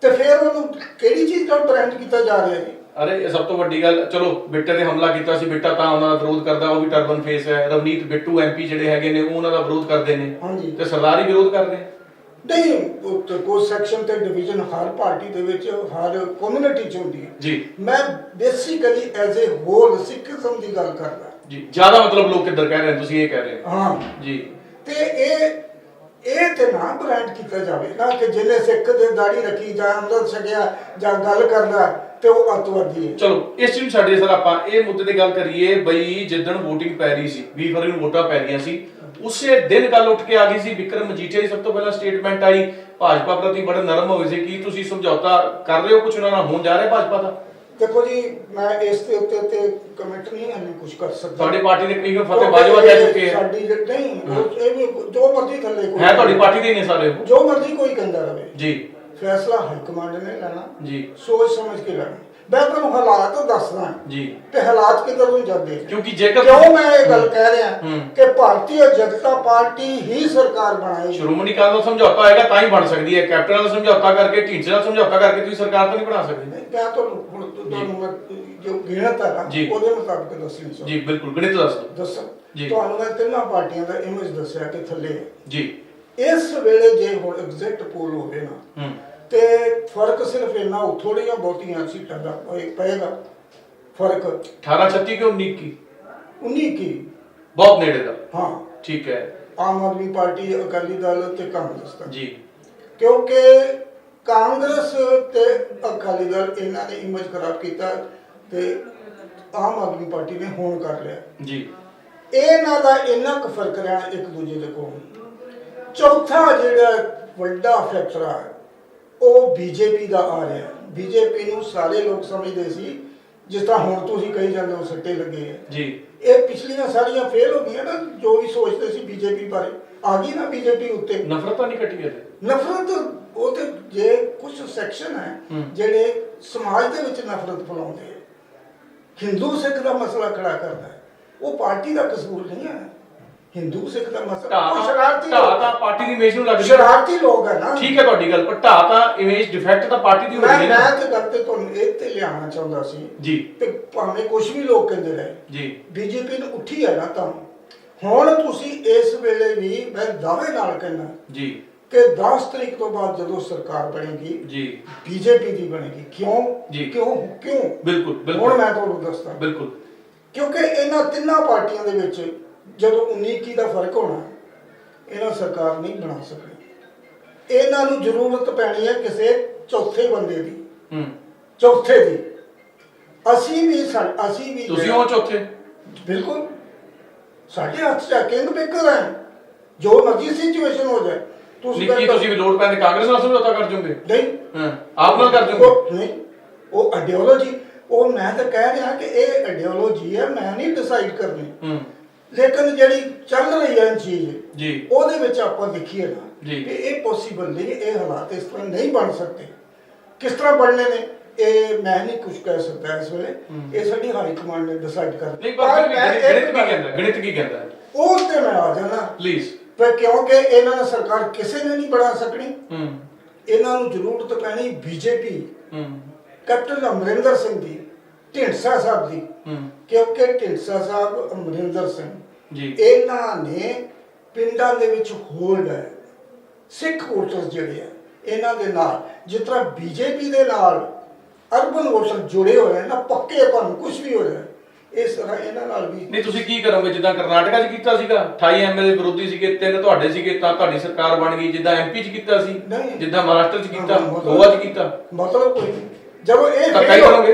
[SPEAKER 2] ਤੇ ਫਿਰ ਉਹਨੂੰ ਕਿਹੜੀ ਚੀਜ਼ ਨਾਲ ਬ੍ਰਾਂਡ ਕੀਤਾ ਜਾ ਰਿਹਾ ਜੀ?
[SPEAKER 1] ਅਰੇ ਸਭ ਤੋਂ ਵੱਡੀ ਗੱਲ, ਚਲੋ ਬਿੱਟੇ ਤੇ ਹਮਲਾ ਕੀਤਾ ਸੀ, ਬਿੱਟਾ ਤਾਂ ਉਹਨਾਂ ਦਾ ਵਿਰੋਧ ਕਰਦਾ, ਉਹ ਵੀ ਟਰਬਨ ਫੇਸ ਹੈ। ਰਵਨੀਤ ਬਿੱਟੂ ਐਮਪੀ ਜਿਹੜੇ ਹੈਗੇ ਨੇ ਉਹ ਉਹਨਾਂ ਦਾ ਵਿਰੋਧ ਕਰਦੇ ਨੇ, ਤੇ ਸਰਦਾਰ ਹੀ ਵਿਰੋਧ ਕਰਦੇ
[SPEAKER 2] ਨਹੀਂ। ਕੋਈ ਸੈਕਸ਼ਨ ਤੇ ਡਿਵੀਜ਼ਨ ਹਰ ਪਾਰਟੀ ਦੇ ਵਿੱਚ, ਹਰ ਕਮਿਊਨਿਟੀ ਚ ਹੁੰਦੀ ਹੈ ਜੀ। ਮੈਂ basically as a whole Sikhism ਦੀ ਗੱਲ ਕਰਦਾ
[SPEAKER 1] ਜੀ। ਜ਼ਿਆਦਾ ਮਤਲਬ ਲੋਕ ਕਿੱਧਰ ਕਹਿ ਰਹੇ ਨੇ, ਤੁਸੀਂ ਇਹ ਕਹਿ ਰਹੇ ਹੋ?
[SPEAKER 2] ਹਾਂ ਜੀ। ਤੇ ਇਹ ਤੇ ਨਾ ਬ੍ਰਾਂਡ ਕੀਤਾ ਜਾਵੇ ਨਾ ਕਿ ਜਿਹਨੇ ਸਿੱਖ ਦੇ ਦਾੜੀ ਰੱਖੀ ਜਾਂ ਅੰਮ੍ਰਿਤ ਛਕਿਆ ਜਾਂ ਗੱਲ ਕਰਦਾ ਤੇ ਉਹ ਅੱਤਵਾਦੀ ਹੈ।
[SPEAKER 1] ਚਲੋ ਇਸ ਚੀਜ਼ ਨੂੰ ਛੱਡੀਏ ਸਰ, ਆਪਾਂ ਇਹ ਮੁੱਦੇ ਤੇ ਗੱਲ ਕਰੀਏ ਬਈ ਜਿੱਦਣ ਵੋਟਿੰਗ ਪੈ ਰਹੀ ਸੀ, 20 ਫਰਵਰੀ ਨੂੰ ਵੋਟਾਂ ਪੈ ਰਹੀਆਂ ਸੀ, ਉਸੇ ਦਿਨ ਗੱਲ ਉੱਠ ਕੇ ਆ ਗਈ ਸੀ। ਵਿਕਰਮ ਮਜੀਠੀਆ ਦੀ ਸਭ ਤੋਂ ਪਹਿਲਾਂ ਸਟੇਟਮੈਂਟ ਆਈ, ਭਾਜਪਾ ਪ੍ਰਤੀ ਬੜੇ ਨਰਮ ਹੋਏ ਸੀ। ਕੀ ਤੁਸੀਂ ਸਮਝੌਤਾ ਕਰ ਰਹੇ ਹੋ, ਕੁਝ ਉਹਨਾਂ ਨਾਲ ਹੋਣ ਜਾ ਰਿਹਾ ਭਾਜਪਾ ਦਾ?
[SPEAKER 2] ਦੇਖੋ ਜੀ, ਮੈਂ ਇਸ ਦੇ ਉੱਤੇ ਕਮੈਂਟ ਨਹੀਂ ਕੁਝ ਕਰ ਸਕਦਾ।
[SPEAKER 1] ਤੁਹਾਡੀ ਪਾਰਟੀ ਦੇ ਕਈ ਫਤਿਹ ਬਾਜਵਾ ਕਹਿ ਚੁੱਕੇ ਆ।
[SPEAKER 2] ਸਾਡੀ ਨਹੀਂ, ਇਹ ਵੀ ਜੋ ਮਰਜ਼ੀ ਥੱਲੇ ਕੋਈ
[SPEAKER 1] ਹੈ, ਤੁਹਾਡੀ ਪਾਰਟੀ ਦੇ ਹੀ ਨੇ ਸਾਰੇ,
[SPEAKER 2] ਜੋ ਮਰਜ਼ੀ ਕੋਈ ਕਹਿੰਦਾ ਰਹੇ ਜੀ। ਫੈਸਲਾ ਹਾਈ ਕਮਾਂਡ ਨੇ ਲੈਣਾ ਜੀ, ਸੋਚ ਸਮਝ ਕੇ ਲੈਣਾ। ਮੈਂ ਤੁਹਾਨੂੰ ਹਾਲਾਤ ਦੱਸਦਾ ਜੀ, ਤੇ ਹਾਲਾਤ ਕਿੱਧਰ ਨੂੰ ਜਾਂਦੇ।
[SPEAKER 1] ਕਿਉਂਕਿ ਜੇਕਰ
[SPEAKER 2] ਕਿਉਂ ਮੈਂ ਇਹ ਗੱਲ ਕਹਿ ਰਿਹਾ ਕਿ ਭਾਰਤੀ ਜਨਤਾ ਪਾਰਟੀ ਹੀ ਸਰਕਾਰ ਬਣਾਏ।
[SPEAKER 1] ਸ਼੍ਰੋਮਣੀ ਅਕਾਲੀ ਦਲ ਸਮਝੌਤਾ ਹੋਏਗਾ ਤਾਂ ਹੀ ਬਣ ਸਕਦੀ ਹੈ। ਕੈਪਟਨ ਨਾਲ ਸਮਝੌਤਾ ਕਰਕੇ, ਢੀਂਚੇ ਨਾਲ ਸਮਝੌਤਾ ਕਰਕੇ ਤੁਸੀਂ ਸਰਕਾਰ ਤਾਂ ਨਹੀਂ ਬਣਾ ਸਕਦੇ।
[SPEAKER 2] ਮੈਂ ਤੁਹਾਨੂੰ ਜੋ ਗਿਣਤ ਹੈ ਨਾ ਉਹਦੇ ਮੁਤਾਬਕ ਦੱਸਣੀ
[SPEAKER 1] ਜੀ। ਬਿਲਕੁਲ ਗਣਿਤ ਦੱਸੋ
[SPEAKER 2] ਜੀ। ਤੁਹਾਨੂੰ ਮੈਂ ਤਿੰਨਾਂ ਪਾਰਟੀਆਂ ਦਾ ਇਮੇਜ ਦੱਸਿਆ ਕਿ ਥੱਲੇ ਜੀ। ਇਸ ਵੇਲੇ ਜੇ ਹੁਣ ਐਗਜ਼ੈਕਟ ਪੋਲ ਹੋਵੇ ਨਾ ਤੇ ਫਰਕ ਸਿਰਫ ਇੰਨਾ ਥੋੜੀਆਂ ਬਹੁਤੀਆਂ ਸੀਟਾਂ ਦਾ ਪਏਗਾ ਫਰਕ। 18-36 ਕਿ 19 ਕੀ
[SPEAKER 1] ਬਹੁਤ ਨੇੜੇ ਦਾ।
[SPEAKER 2] ਹਾਂ
[SPEAKER 1] ਠੀਕ ਹੈ।
[SPEAKER 2] ਆਮ ਆਦਮੀ ਪਾਰਟੀ, ਅਕਾਲੀ ਦਲ ਤੇ ਕਾਂਗਰਸ ਦਾ
[SPEAKER 1] ਜੀ। ਕਿਉਂਕਿ
[SPEAKER 2] ਕਾਂਗਰਸ ਤੇ ਅਕਾਲੀ ਦਲ ਇਹਨਾਂ ਨੇ ਇਮੇਜ ਖਰਾਬ ਕੀਤਾ ਤੇ ਆਮ ਆਦਮੀ ਪਾਰਟੀ ਨੇ ਹੁਣ ਕਰ ਲਿਆ ਜੀ। ਇਹਨਾਂ ਦਾ ਇੰਨਾ ਕੁ ਫਰਕ ਰਿਹਾ ਇੱਕ ਦੂਜੇ ਦੇ ਕੋਲ। ਚੌਥਾ ਜਿਹੜਾ ਵੱਡਾ ਫੈਕਟਰ ਉਹ ਬੀਜੇਪੀ ਦਾ ਆ ਰਿਹਾ। ਬੀਜੇਪੀ ਨੂੰ ਸਾਰੇ ਲੋਕ ਸਮਝਦੇ ਸੀ ਜਿਸ ਤਰ੍ਹਾਂ ਹੁਣ ਤੁਸੀਂ ਕਹੀ ਜਾਂਦੇ ਹੋ ਸੱਟੇ ਲੱਗੇ ਆ
[SPEAKER 1] ਜੀ।
[SPEAKER 2] ਇਹ ਪਿਛਲੀਆਂ ਸਾਰੀਆਂ ਫੇਲ ਹੋ ਗਈਆਂ ਨਾ, ਜੋ ਵੀ ਸੋਚਦੇ ਸੀ ਬੀਜੇਪੀ ਬਾਰੇ ਆ ਗਈ ਨਾ ਬੀਜੇਪੀ ਉੱਤੇ।
[SPEAKER 1] ਨਫ਼ਰਤ ਤਾਂ ਨਹੀਂ ਕੱਟੀ ਗਈ? ਨਫ਼ਰਤ
[SPEAKER 2] ਉਹ ਤੇ ਜੇ ਕੁਝ ਸੈਕਸ਼ਨ ਹੈ ਜਿਹੜੇ ਸਮਾਜ ਦੇ ਵਿੱਚ ਨਫ਼ਰਤ ਫੈਲਾਉਂਦੇ ਆ, ਹਿੰਦੂ ਸਿੱਖ ਦਾ ਮਸਲਾ ਖੜਾ ਕਰਦਾ ਹੈ, ਉਹ ਪਾਰਟੀ ਦਾ ਕਸੂਰ ਨਹੀਂ ਹੈ। ਹਿੰਦੂ ਸਿੱਖ ਦਾ ਮਸਲਾ ਸ਼ਰਾਰਤੀ
[SPEAKER 1] ਤਾਂ ਪਾਰਟੀ ਦੀ ਇਮੇਜ ਨੂੰ ਲੱਗਦੀ,
[SPEAKER 2] ਸ਼ਰਾਰਤੀ ਲੋਕ ਹੈ ਨਾ।
[SPEAKER 1] ਠੀਕ ਹੈ ਤੁਹਾਡੀ ਗੱਲ, ਪਰ ਤਾਂ ਇਮੇਜ ਡਿਫੈਕਟ ਤਾਂ ਪਾਰਟੀ ਦੀ ਹੋਣੀ ਹੈ।
[SPEAKER 2] ਮੈਂ ਤੇ ਗੱਲ ਤੇ ਤੁਹਾਨੂੰ ਇਹ ਤੇ ਲਿਆਉਣਾ ਚਾਹੁੰਦਾ ਸੀ
[SPEAKER 1] ਜੀ,
[SPEAKER 2] ਤੇ ਭਾਵੇਂ ਕੁਝ ਵੀ ਲੋਕ ਕਹਿੰਦੇ ਰਹੇ
[SPEAKER 1] ਜੀ,
[SPEAKER 2] ਬੀਜੇਪੀ ਨੂੰ ਉੱਠੀ ਹੈ ਨਾ, ਤਾਂ ਹੁਣ ਤੁਸੀਂ ਇਸ ਵੇਲੇ ਵੀ ਮੈਂ ਦਾਅਵੇ ਨਾਲ ਕਹਿੰਦਾ
[SPEAKER 1] ਜੀ
[SPEAKER 2] ਕਿ 10 ਤਰੀਕ ਤੋਂ ਬਾਅਦ ਜਦੋਂ ਸਰਕਾਰ ਬਣੇਗੀ
[SPEAKER 1] ਜੀ
[SPEAKER 2] ਬੀਜੇਪੀ ਦੀ ਬਣੇਗੀ। ਕਿਉਂ
[SPEAKER 1] ਜੀ,
[SPEAKER 2] ਕਿਉਂ
[SPEAKER 1] ਬਿਲਕੁਲ ਬਿਲਕੁਲ
[SPEAKER 2] ਹੁਣ ਮੈਂ ਤੁਹਾਨੂੰ ਦੱਸਦਾ।
[SPEAKER 1] ਬਿਲਕੁਲ,
[SPEAKER 2] ਕਿਉਂਕਿ ਇਹਨਾਂ ਤਿੰਨਾਂ ਪਾਰਟੀਆਂ ਦੇ ਵਿੱਚ ਜਦੋਂ 19-21 ਦਾ ਫਰਕ ਹੋਣਾ, ਇਹਨਾਂ ਸਰਕਾਰ ਨਹੀਂ ਬਣਾ ਸਕਣੀ। ਇਹਨਾਂ ਨੂੰ ਜ਼ਰੂਰਤ ਪੈਣੀ ਹੈ ਕਿਸੇ ਚੌਥੇ ਬੰਦੇ ਦੀ, ਚੌਥੇ ਦੀ। ਅਸੀਂ ਵੀ
[SPEAKER 1] ਤੁਸੀਂ ਉਹ ਚੌਥੇ,
[SPEAKER 2] ਬਿਲਕੁਲ ਸਾਡੇ ਹੱਥ 'ਚ ਕਿੰਗ ਮੇਕਰ ਹੈ, ਜੋ ਮਰਜ਼ੀ ਸਿਚੁਏਸ਼ਨ ਹੋ ਜਾਏ।
[SPEAKER 1] ਤੁਸੀਂ ਵੀ ਲੋੜ ਪੈਣ ਕਾਂਗਰਸ ਨਾਲ ਸਮਝੌਤਾ ਕਰ ਜੋਗੇ?
[SPEAKER 2] ਨਹੀਂ,
[SPEAKER 1] ਆਪ ਨਾਲ ਕਰ ਜੋਗੇ?
[SPEAKER 2] ਨਹੀਂ, ਉਹ ਆਈਡੀਓਲੋਜੀ, ਉਹ ਮੈਂ ਤਾਂ ਕਹਿ ਰਿਹਾ ਕਿ ਇਹ ਆਈਡੀਓਲੋਜੀ ਹੈ, ਮੈਂ ਨਹੀਂ ਡਿਸਾਈਡ ਕਰਨੀ। ਲੇਕਿਨ ਜਿਹੜੀ ਚੱਲ ਰਹੀ ਹੈ ਚੀਜ਼
[SPEAKER 1] ਜੀ,
[SPEAKER 2] ਉਹਦੇ ਵਿੱਚ ਆਪਾਂ ਦੇਖੀਏ ਨਾ
[SPEAKER 1] ਕਿ
[SPEAKER 2] ਇਹ ਪੋਸੀਬਲ ਨਹੀਂ, ਇਹ ਹਾਲਾਤ ਇਸ ਤਰ੍ਹਾਂ ਨਹੀਂ ਬਣ ਸਕਦੇ। ਕਿਸ ਤਰ੍ਹਾਂ ਬਣਨੇ ਨੇ ਇਹ ਮੈਂ ਨਹੀਂ ਕੁਝ ਕਹਿ ਸਕਦਾ ਇਸ ਵੇਲੇ, ਇਹ ਸਾਡੀ ਹਾਈ ਕਮਾਂਡ ਨੇ ਡਿਸਾਈਡ ਕਰ।
[SPEAKER 1] ਨਹੀਂ, ਪਰ ਗਣਿਤ ਕੀ ਕਹਿੰਦਾ
[SPEAKER 2] ਉਹ ਤੇ ਮੈਂ ਆ ਜਾਣਾ
[SPEAKER 1] ਪਲੀਜ਼।
[SPEAKER 2] ਪਰ ਕਿਉਂਕਿ ਇਹਨਾਂ ਨੇ ਸਰਕਾਰ ਕਿਸੇ ਨੇ ਨਹੀਂ ਬਣਾ ਸਕਣੀ, ਇਹਨਾਂ ਨੂੰ ਜ਼ਰੂਰਤ ਪੈਣੀ ਬੀਜੇਪੀ, ਕੈਪਟਨ ਅਮਰਿੰਦਰ ਸਿੰਘ ਦੀ, ਢੀਂਡਸਾ ਸਾਹਿਬ ਦੀ। ਕਿਉਂਕਿ ਢੀਂਡਸਾ ਸਾਹਿਬ, ਅਮਰਿੰਦਰ ਸਿੰਘ ਜੀ, ਇਹਨਾਂ ਨੇ ਪਿੰਡਾਂ ਦੇ ਵਿੱਚ ਹੋਲਡ ਹੈ। ਸਿੱਖ ਵੋਟਰਸ ਜਿਹੜੇ ਆ ਇਹਨਾਂ ਦੇ ਨਾਲ, ਜਿਸ ਤਰ੍ਹਾਂ ਬੀਜੇਪੀ ਦੇ ਨਾਲ ਅਰਬਨ ਵੋਟਰ ਜੁੜੇ ਹੋਏ ਨਾ, ਪੱਕੇ ਭਾਵੇਂ ਕੁਝ ਵੀ ਹੋ ਜਾਏ, ਇਸ ਤਰ੍ਹਾਂ ਇਹਨਾਂ ਨਾਲ ਵੀ।
[SPEAKER 1] ਨਹੀਂ, ਤੁਸੀਂ ਕੀ ਕਰੋਗੇ? ਜਿੱਦਾਂ ਕਰਨਾਟਕਾ 'ਚ ਕੀਤਾ ਸੀਗਾ, 28 ਐਮਐਲਏ ਵਿਰੋਧੀ ਸੀਗੇ, 3 ਤੁਹਾਡੇ ਸੀਗੇ, ਤਾਂ ਤੁਹਾਡੀ ਸਰਕਾਰ ਬਣ ਗਈ। ਜਿੱਦਾਂ ਐਮਪੀ 'ਚ ਕੀਤਾ ਸੀ, ਜਿੱਦਾਂ ਮਹਾਰਾਸ਼ਟਰ 'ਚ ਕੀਤਾ, ਗੋਆ 'ਚ ਕੀਤਾ,
[SPEAKER 2] ਮਤਲਬ ਕੋਈ ਨਹੀਂ। ਜਦੋਂ ਇਹ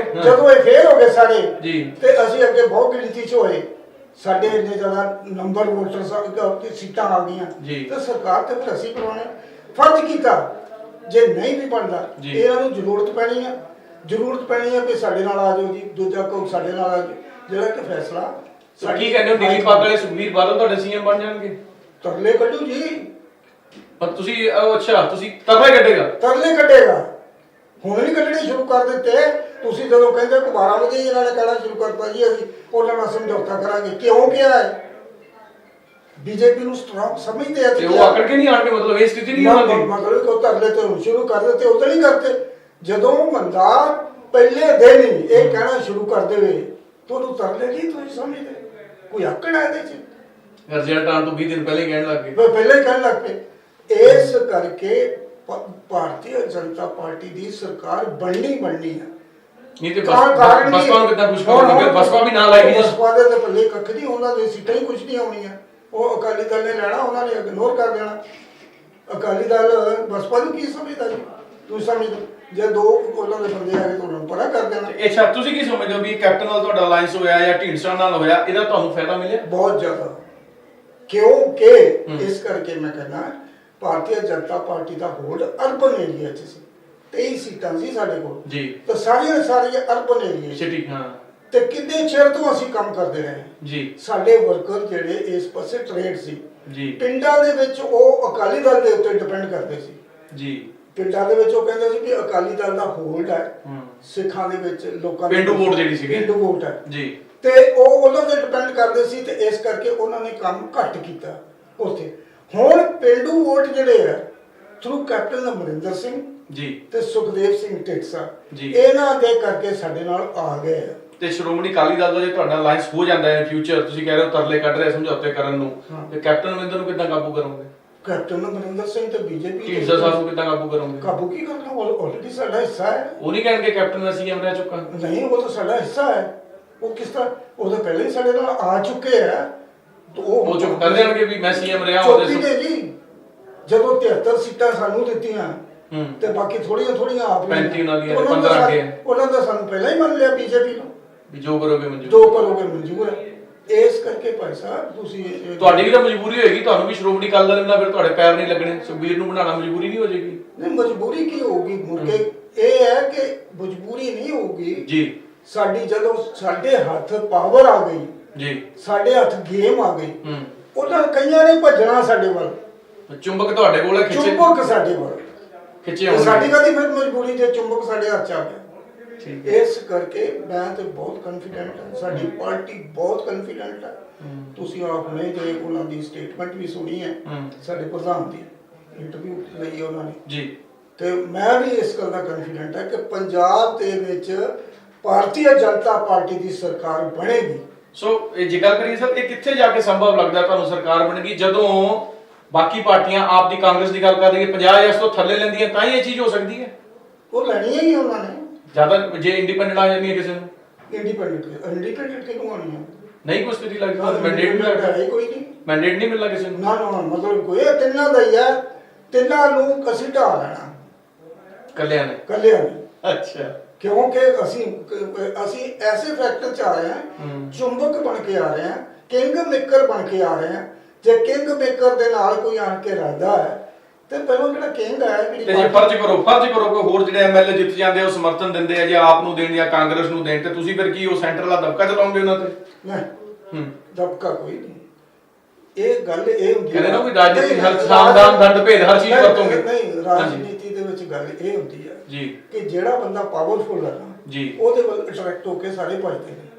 [SPEAKER 2] ਫੇਲ ਹੋ ਗਏ ਸਾਰੇ
[SPEAKER 1] ਜੀ,
[SPEAKER 2] ਤੇ ਅਸੀਂ ਅੱਗੇ ਬਹੁਤ ਗਿਣਤੀ 'ਚ ਹੋਏ, ਸਾਡੇ ਇੰਨੇ ਜ਼ਿਆਦਾ ਨੰਬਰ ਵੋਟਰ ਸੀਟਾਂ ਆ ਗਈਆਂ, ਤੇ ਸਰਕਾਰ ਤੇ ਫਿਰ ਅਸੀਂ ਬਣਾਉਣੇ ਫਰਜ਼ ਕੀਤਾ। ਜੇ ਨਹੀਂ ਵੀ ਬਣਦਾ, ਇਹਨਾਂ ਨੂੰ ਜ਼ਰੂਰਤ ਪੈਣੀ ਹੈ ਕਿ ਸਾਡੇ ਨਾਲ ਆ ਜਾਓ ਜੀ, ਦੂਜਾ ਕੋਈ ਸਾਡੇ ਨਾਲ ਆ ਜਾਓ, ਜਿਹੜਾ ਕਿ ਫੈਸਲਾ।
[SPEAKER 1] ਕੀ ਕਹਿੰਦੇ ਹੋ, ਨੀਲੀ ਪੱਗ ਵਾਲੇ ਸੁਖਬੀਰ ਬਾਦਲ ਤੁਹਾਡੇ ਸੀਐਮ ਬਣ ਜਾਣਗੇ?
[SPEAKER 2] ਤਰਲੇ ਕੱਢੂ ਜੀ।
[SPEAKER 1] ਪਰ ਤੁਸੀਂ ਅੱਛਾ, ਤੁਸੀਂ ਤਰਲੇ
[SPEAKER 2] ਕੱਢੇਗਾ। ਹੁਣ ਨਹੀਂ ਕੱਢਣੇ ਸ਼ੁਰੂ ਕਰ ਦਿੱਤੇ। ਤੁਸੀਂ ਜਦੋਂ ਕਹਿੰਦੇ ਕਿ 12 ਵਜੇ ਇਹਨਾਂ ਨੇ ਕਹਿਣਾ ਸ਼ੁਰੂ ਕਰਤਾ ਜੀ ਅਸੀਂ ਉਹਨਾਂ ਨਾਲ ਸਮਝੌਤਾ ਕਰਾਂਗੇ। ਕਿਉਂ ਕਿਹਾ ਹੈ? ਬੀਜੇਪੀ ਨੂੰ ਸਟਰੋਂਗ ਸਮਝਦੇ ਆ
[SPEAKER 1] ਤੇ ਉਹ ਆਕੜ ਕੇ ਨਹੀਂ ਆਣਗੇ, ਮਤਲਬ ਇਹ ਸਥਿਤੀ ਨਹੀਂ ਹੋਣੀ।
[SPEAKER 2] ਮਤਲਬ ਕਿ ਤਰਲੇ ਤੋਂ ਸ਼ੁਰੂ ਕਰ ਦਿੱਤੇ, ਉਦੋਂ ਨਹੀਂ ਕਰਤੇ। ਜਦੋਂ ਬੰਦਾ ਪਹਿਲੇ ਦਿਨ ਹੀ ਇਹ ਕਹਿਣਾ ਸ਼ੁਰੂ ਕਰ ਦੇਵੇ, ਤੁਹਾਨੂੰ ਤਰਲੇ ਨਹੀਂ ਤੁਸੀਂ ਸਮਝਦੇ। ਕੋਈ ਆਕੜ ਹੈ ਇਹਦੇ 'ਚ?
[SPEAKER 1] ਰਿਜ਼ਲਟ ਆਉਣ ਤੋਂ 20 ਦਿਨ ਪਹਿਲੇ ਕਹਿਣ ਲੱਗ ਗਏ,
[SPEAKER 2] ਪਹਿਲੇ ਹੀ ਕਹਿਣ ਲੱਗ ਪਏ। ਇਸ ਕਰਕੇ ਭਾਰਤੀ ਜਨਤਾ ਪਾਰਟੀ ਦੀ ਸਰਕਾਰ ਬਣਨੀ ਹੈ।
[SPEAKER 1] ਨਹੀਂ ਤੇ ਬਸਪਾ ਨੂੰ ਕਿੱਦਾਂ ਕੁਝ ਕਰੋਗੇ? ਬਸਪਾ ਵੀ ਨਾਲ ਆਏਗੀ।
[SPEAKER 2] ਬਸਪਾ ਦੇ ਪੱਲੇ ਕੱਖ ਨਹੀਂ, ਉਹਨਾਂ ਦੇ ਸੀਟਾਂ ਹੀ ਕੁਝ ਨਹੀਂ ਆਉਣੀਆਂ। ਉਹ ਅਕਾਲੀ ਦਲ ਨੇ ਲੈਣਾ, ਉਹਨਾਂ ਨੇ ਇਗਨੋਰ ਕਰ ਦੇਣਾ। ਅਕਾਲੀ ਦਲ ਬਸਪਾ ਨੂੰ ਕੀ ਸਮਝਦਾ ਜੀ? ਤੁਸੀਂ ਸਮਝਦੇ ਜੇ 2 ਉਹਨਾਂ ਦੇ ਬੰਦੇ ਆ ਗਏ ਤਾਂ ਉਹਨਾਂ ਨੂੰ ਪਰਾਂ ਕਰ ਦੇਣਾ।
[SPEAKER 1] ਅੱਛਾ, ਤੁਸੀਂ ਕੀ ਸਮਝਦੇ ਹੋ ਵੀ ਕੈਪਟਨ ਨਾਲ ਤੁਹਾਡਾ ਅਲਾਈਅੰਸ ਹੋਇਆ ਜਾਂ ਢੀਂਡਸਾ ਨਾਲ ਹੋਇਆ, ਇਹਦਾ ਤੁਹਾਨੂੰ ਫਾਇਦਾ ਮਿਲਿਆ?
[SPEAKER 2] ਬਹੁਤ ਜ਼ਿਆਦਾ। ਕਿਉਂਕਿ ਇਸ ਕਰਕੇ ਮੈਂ ਕਹਿੰਦਾ ਭਾਰਤੀ ਜਨਤਾ ਪਾਰਟੀ ਦਾ ਹੋਲਡ ਅਰਬਨ ਏਰੀਆ 'ਚ ਸੀ। 23 ਸੀਟਾਂ ਸੀ ਸਾਡੇ ਕੋਲ ਜੀ, ਤੇ ਸਾਰੀਆਂ ਅਰਬਨ ਏਰੀਆ ਸਿਟੀ। ਹਾਂ, ਤੇ ਕਿੰਨੇ ਚਿਰ ਤੋਂ ਅਸੀਂ ਕੰਮ ਕਰਦੇ ਰਹੇ ਜੀ। ਸਾਡੇ ਵਰਕਰ ਜਿਹੜੇ ਇਸ ਪਾਸੇ ਟ੍ਰੇਡ ਸੀ ਜੀ, ਪਿੰਡਾਂ ਦੇ ਵਿੱਚ ਉਹ ਅਕਾਲੀ ਦਲ ਦੇ ਉੱਤੇ ਡਿਪੈਂਡ ਕਰਦੇ ਸੀ ਜੀ। ਪਿੰਡਾਂ ਦੇ ਵਿੱਚ ਉਹ ਕਹਿੰਦੇ ਸੀ ਕਿ ਅਕਾਲੀ ਦਲ ਦਾ ਹੋਲਡ ਹੈ ਸਿੱਖਾਂ ਦੇ ਵਿੱਚ, ਲੋਕਾਂ ਦੀ
[SPEAKER 1] ਪਿੰਡੂ ਵੋਟ ਜਿਹੜੀ ਸੀ,
[SPEAKER 2] ਪਿੰਡੂ ਵੋਟ ਹੈ ਜੀ, ਤੇ ਉਹ ਉਹਨਾਂ ਤੇ ਡਿਪੈਂਡ ਕਰਦੇ ਸੀ। ਤੇ ਇਸ ਕਰਕੇ ਉਹਨਾਂ ਨੇ ਕੰਮ ਘੱਟ ਕੀਤਾ ਉੱਥੇ। ਹੁਣ ਪਿੰਡੂ ਵੋਟ ਜਿਹੜੇ ਆ ਥਰੂ ਕੈਪਟਨ ਅਮਰਿੰਦਰ ਸਿੰਘ ਜੀ ਤੇ ਸੁਖਦੇਵ ਸਿੰਘ ਢੀਂਡਸਾ ਜੀ, ਇਹਨਾਂ ਦੇ ਕਰਕੇ ਸਾਡੇ ਨਾਲ ਆ ਗਏ ਆ।
[SPEAKER 1] ਤੇ ਸ਼੍ਰੋਮਣੀ ਅਕਾਲੀ ਦਲ ਦਾ ਜੇ ਤੁਹਾਡਾ ਅਲਾਈਅੰਸ ਹੋ ਜਾਂਦਾ ਹੈ ਫਿਊਚਰ, ਤੁਸੀਂ ਕਹਿ ਰਹੇ ਹੋ ਤਰਲੇ ਕੱਢ ਰਹੇ ਸਮਝੌਤੇ ਕਰਨ ਨੂੰ, ਤੇ ਕੈਪਟਨ ਅਮਰਿੰਦਰ ਨੂੰ ਕਿੱਦਾਂ ਕਾਬੂ ਕਰੋਗੇ?
[SPEAKER 2] ਕੈਪਟਨ ਅਮਰਿੰਦਰ ਸਿੰਘ ਤੇ ਬੀਜੇਪੀ
[SPEAKER 1] ਢੀਂਡਸਾ ਸਾਹਿਬ ਨੂੰ ਕਿੱਦਾਂ ਕਾਬੂ ਕਰੋਗੇ?
[SPEAKER 2] ਕਾਬੂ ਕੀ ਕਰਨਾ? ਆਲਰੇਡੀ ਸਾਡਾ ਹਿੱਸਾ ਹੈ।
[SPEAKER 1] ਉਹ ਨਹੀਂ ਕਹਿਣਗੇ ਕੈਪਟਨ ਦਾ ਸੀਐਮ ਰਹਿ ਚੁੱਕਾ?
[SPEAKER 2] ਨਹੀਂ, ਉਹ ਤਾਂ ਸਾਡਾ ਹਿੱਸਾ ਹੈ। ਉਹ ਕਿਸ ਤਰ੍ਹਾਂ, ਉਹ ਤਾਂ ਪਹਿਲਾਂ ਹੀ ਸਾਡੇ ਨਾਲ ਆ ਚੁੱਕੇ ਆ।
[SPEAKER 1] ਉਹ ਚੁੱਪ ਕਰ ਜਾਣਗੇ ਵੀ ਮੈਂ ਸੀਐਮ ਰਿਹਾ
[SPEAKER 2] ਉਹਦੇ ਜੀ। ਜਦੋਂ 73 ਸੀਟਾਂ ਸਾਨੂੰ ਦਿੱਤੀਆਂ ਤੇ ਬਾਕੀ ਥੋੜੀਆਂ ਆਪ
[SPEAKER 1] 35 ਉਹਨਾਂ ਦੀਆਂ 15 ਅੱਗੇ,
[SPEAKER 2] ਉਹਨਾਂ ਦਾ ਸਾਨੂੰ ਪਹਿਲਾਂ ਹੀ ਮੰਨ ਲਿਆ ਬੀਜੇਪੀ ਨੂੰ
[SPEAKER 1] ਵੀ ਜੋ ਕਰੋਗੇ ਮਨਜ਼ੂਰ
[SPEAKER 2] ਹੈ। ਇਸ ਕਰਕੇ ਭਾਈ ਸਾਹਿਬ ਤੁਸੀਂ
[SPEAKER 1] ਤੁਹਾਡੀ ਵੀ ਤਾਂ ਮਜਬੂਰੀ ਹੋਏਗੀ, ਤੁਹਾਨੂੰ ਵੀ ਸ਼੍ਰੋਮਣੀ ਅਕਾਲੀ ਦਲ ਨਾਲ ਫਿਰ ਤੁਹਾਡੇ ਪੈਰ ਨਹੀਂ ਲੱਗਣੇ, ਸੁਖਬੀਰ ਨੂੰ ਬਣਾਉਣਾ ਮਜਬੂਰੀ ਨਹੀਂ ਹੋ ਜਾਏਗੀ?
[SPEAKER 2] ਨਹੀਂ, ਮਜਬੂਰੀ ਕੀ ਹੋਊਗੀ ਮੁੜ ਕੇ? ਇਹ ਹੈ ਕਿ ਮਜਬੂਰੀ ਨਹੀਂ ਹੋਊਗੀ
[SPEAKER 1] ਜੀ।
[SPEAKER 2] ਸਾਡੀ ਜਦੋਂ ਸਾਡੇ ਹੱਥ ਪਾਵਰ ਆ ਗਈ
[SPEAKER 1] ਜੀ,
[SPEAKER 2] ਸਾਡੇ ਹੱਥ ਗੇਮ ਆ ਗਈ, ਉਹਨਾਂ ਕਈਆਂ ਨੇ ਭੱਜਣਾ ਸਾਡੇ ਵੱਲ,
[SPEAKER 1] ਚੁੰਬਕ ਤੁਹਾਡੇ ਕੋਲ ਹੈ, ਖਿੱਚੇ
[SPEAKER 2] ਚੁੰਬਕ ਸਾਡੇ ਵੱਲ
[SPEAKER 1] ਖਿੱਚੇ
[SPEAKER 2] ਤੇ
[SPEAKER 1] ਹੋਣਗੇ।
[SPEAKER 2] ਸਾਡੀ ਕਾਹਦੀ ਫਿਰ ਮਜਬੂਰੀ ਜੇ ਚੁੰਬਕ ਸਾਡੇ ਹੱਥ 'ਚ ਆ ਗਿਆ।
[SPEAKER 1] ਠੀਕ
[SPEAKER 2] ਇਸ ਕਰਕੇ ਮੈਂ ਤੇ ਬਹੁਤ ਕੌਨਫੀਡੈਂਟ ਹਾਂ, ਸਾਡੀ ਪਾਰਟੀ ਬਹੁਤ ਕੌਨਫੀਡੈਂਟ ਹੈ। ਤੁਸੀਂ ਆਪ ਨੇ ਜੇ ਉਹਨਾਂ ਦੀ ਸਟੇਟਮੈਂਟ ਵੀ ਸੁਣੀ ਹੈ, ਸਾਡੇ ਪ੍ਰਧਾਨ ਦੀ ਇੰਟਰਵਿਊ ਲਈ ਉਹਨਾਂ ਨੇ
[SPEAKER 1] ਜੀ,
[SPEAKER 2] ਤੇ ਮੈਂ ਵੀ ਇਸ ਗੱਲ ਦਾ ਕੌਨਫੀਡੈਂਟ ਹੈ ਕਿ ਪੰਜਾਬ ਦੇ ਵਿੱਚ ਭਾਰਤੀ ਜਨਤਾ ਪਾਰਟੀ ਦੀ ਸਰਕਾਰ ਬਣੇਗੀ।
[SPEAKER 1] ਸੋ ਇਹ ਜੇ ਗੱਲ ਕਰੀਏ ਸਰ, ਇਹ ਕਿੱਥੇ ਜਾ ਕੇ ਸੰਭਵ ਲੱਗਦਾ ਤੁਹਾਨੂੰ ਸਰਕਾਰ ਬਣੇਗੀ? ਜਦੋਂ ਬਾਕੀ ਪਾਰਟੀਆਂ ਆਪ ਦੀ ਕਾਂਗਰਸ ਦੀ ਗੱਲ ਕਰ ਰਹੀ ਹੈ 50 ਤੋਂ ਥੱਲੇ ਲੈਂਦੀਆਂ ਤਾਂ ਹੀ ਇਹ ਚੀਜ਼ ਹੋ ਸਕਦੀ ਹੈ।
[SPEAKER 2] ਉਹ ਲੈਣੀ ਹੈ ਹੀ ਉਹਨਾਂ ਨੇ,
[SPEAKER 1] ਜ਼ਿਆਦਾ ਜੇ ਇੰਡੀਪੈਂਡੈਂਟ ਆ ਜਾਂਦੀ ਹੈ ਕਿਸੇ ਨੂੰ।
[SPEAKER 2] ਇੰਡੀਪੈਂਡੈਂਟ ਕਿਹਨੂੰ ਆਣੀ ਹੈ?
[SPEAKER 1] ਨਹੀਂ ਕੋਈ ਸਥਿਤੀ ਲੱਗਦੀ, ਮੈਂਡੇਟ ਨਹੀਂ
[SPEAKER 2] ਹੈ ਕੋਈ ਨਹੀਂ,
[SPEAKER 1] ਮੈਂਡੇਟ ਨਹੀਂ ਮਿਲਣਾ ਕਿਸੇ ਨੂੰ।
[SPEAKER 2] ਨਾ ਨਾ ਮਤਲਬ ਕੋਈ ਇਹ ਤਿੰਨਾਂ ਦਾ ਹੀ ਹੈ, ਤਿੰਨਾਂ ਨੂੰ ਅਸੀਂ ਢਾਹ ਲੈਣਾ
[SPEAKER 1] ਕੱਲਿਆਂ ਨੇ।
[SPEAKER 2] ਕੱਲਿਆਂ ਨੇ।
[SPEAKER 1] ਅੱਛਾ।
[SPEAKER 2] ਕਿਉਂਕਿ ਅਸੀਂ ਐਸੇ ਫੈਕਟਰ ਚ ਆ ਰਹੇ ਹਾਂ, ਚੁੰਬਕ ਬਣ ਕੇ ਆ ਰਹੇ ਹਾਂ, ਕਿੰਗ ਮੇਕਰ ਬਣ ਕੇ ਆ ਰਹੇ ਹਾਂ। ਜੇ ਕਿੰਗ ਮੇਕਰ ਦੇ ਨਾਲ ਕੋਈ ਆਣ ਕੇ ਰਹਿੰਦਾ ਹੈ ਤੇ ਪਹਿਲਾਂ ਜਿਹੜਾ ਕਿੰਗ ਹੈ
[SPEAKER 1] ਤੇ ਜੇ ਫਰਜ਼ ਕਰੋ ਕੋਈ ਹੋਰ ਜਿਹੜੇ ਐਮਐਲਏ ਜਿੱਤ ਜਾਂਦੇ ਉਹ ਸਮਰਥਨ ਦਿੰਦੇ ਆ ਜੇ ਆਪ ਨੂੰ ਦੇਣ ਜਾਂ ਕਾਂਗਰਸ ਨੂੰ ਦੇਣ, ਤੇ ਤੁਸੀਂ ਫਿਰ ਕੀ ਉਹ ਸੈਂਟਰ ਦਾ ਦਬਕਾ ਚਲਾਉਂਗੇ ਉਹਨਾਂ ਤੇ?
[SPEAKER 2] ਨਹੀਂ, ਦਬਕਾ ਕੋਈ ਨਹੀਂ। ਇਹ ਗੱਲ ਇਹ ਹੁੰਦੀ
[SPEAKER 1] ਹੈ ਕਹਿੰਦੇ ਨਾ ਕੋਈ ਰਾਜਨੀਤੀ ਹਰ ਸਾਮਦਾਨ ਦੰਡ ਭੇਦ ਹਰ ਚੀਜ਼ ਵਰਤੋਂਗੇ।
[SPEAKER 2] ਨਹੀਂ, ਰਾਜਨੀਤੀ ਦੇ ਵਿੱਚ ਗੱਲ ਇਹ ਹੁੰਦੀ ਹੈ
[SPEAKER 1] ਜੀ
[SPEAKER 2] ਕਿ ਜਿਹੜਾ ਬੰਦਾ ਪਾਵਰਫੁਲ ਹੈ ਨਾ
[SPEAKER 1] ਜੀ,
[SPEAKER 2] ਉਹਦੇ ਵੱਲ ਅਟਰੈਕਟ ਹੋ ਕੇ ਸਾਰੇ ਭੱਜਦੇ ਨੇ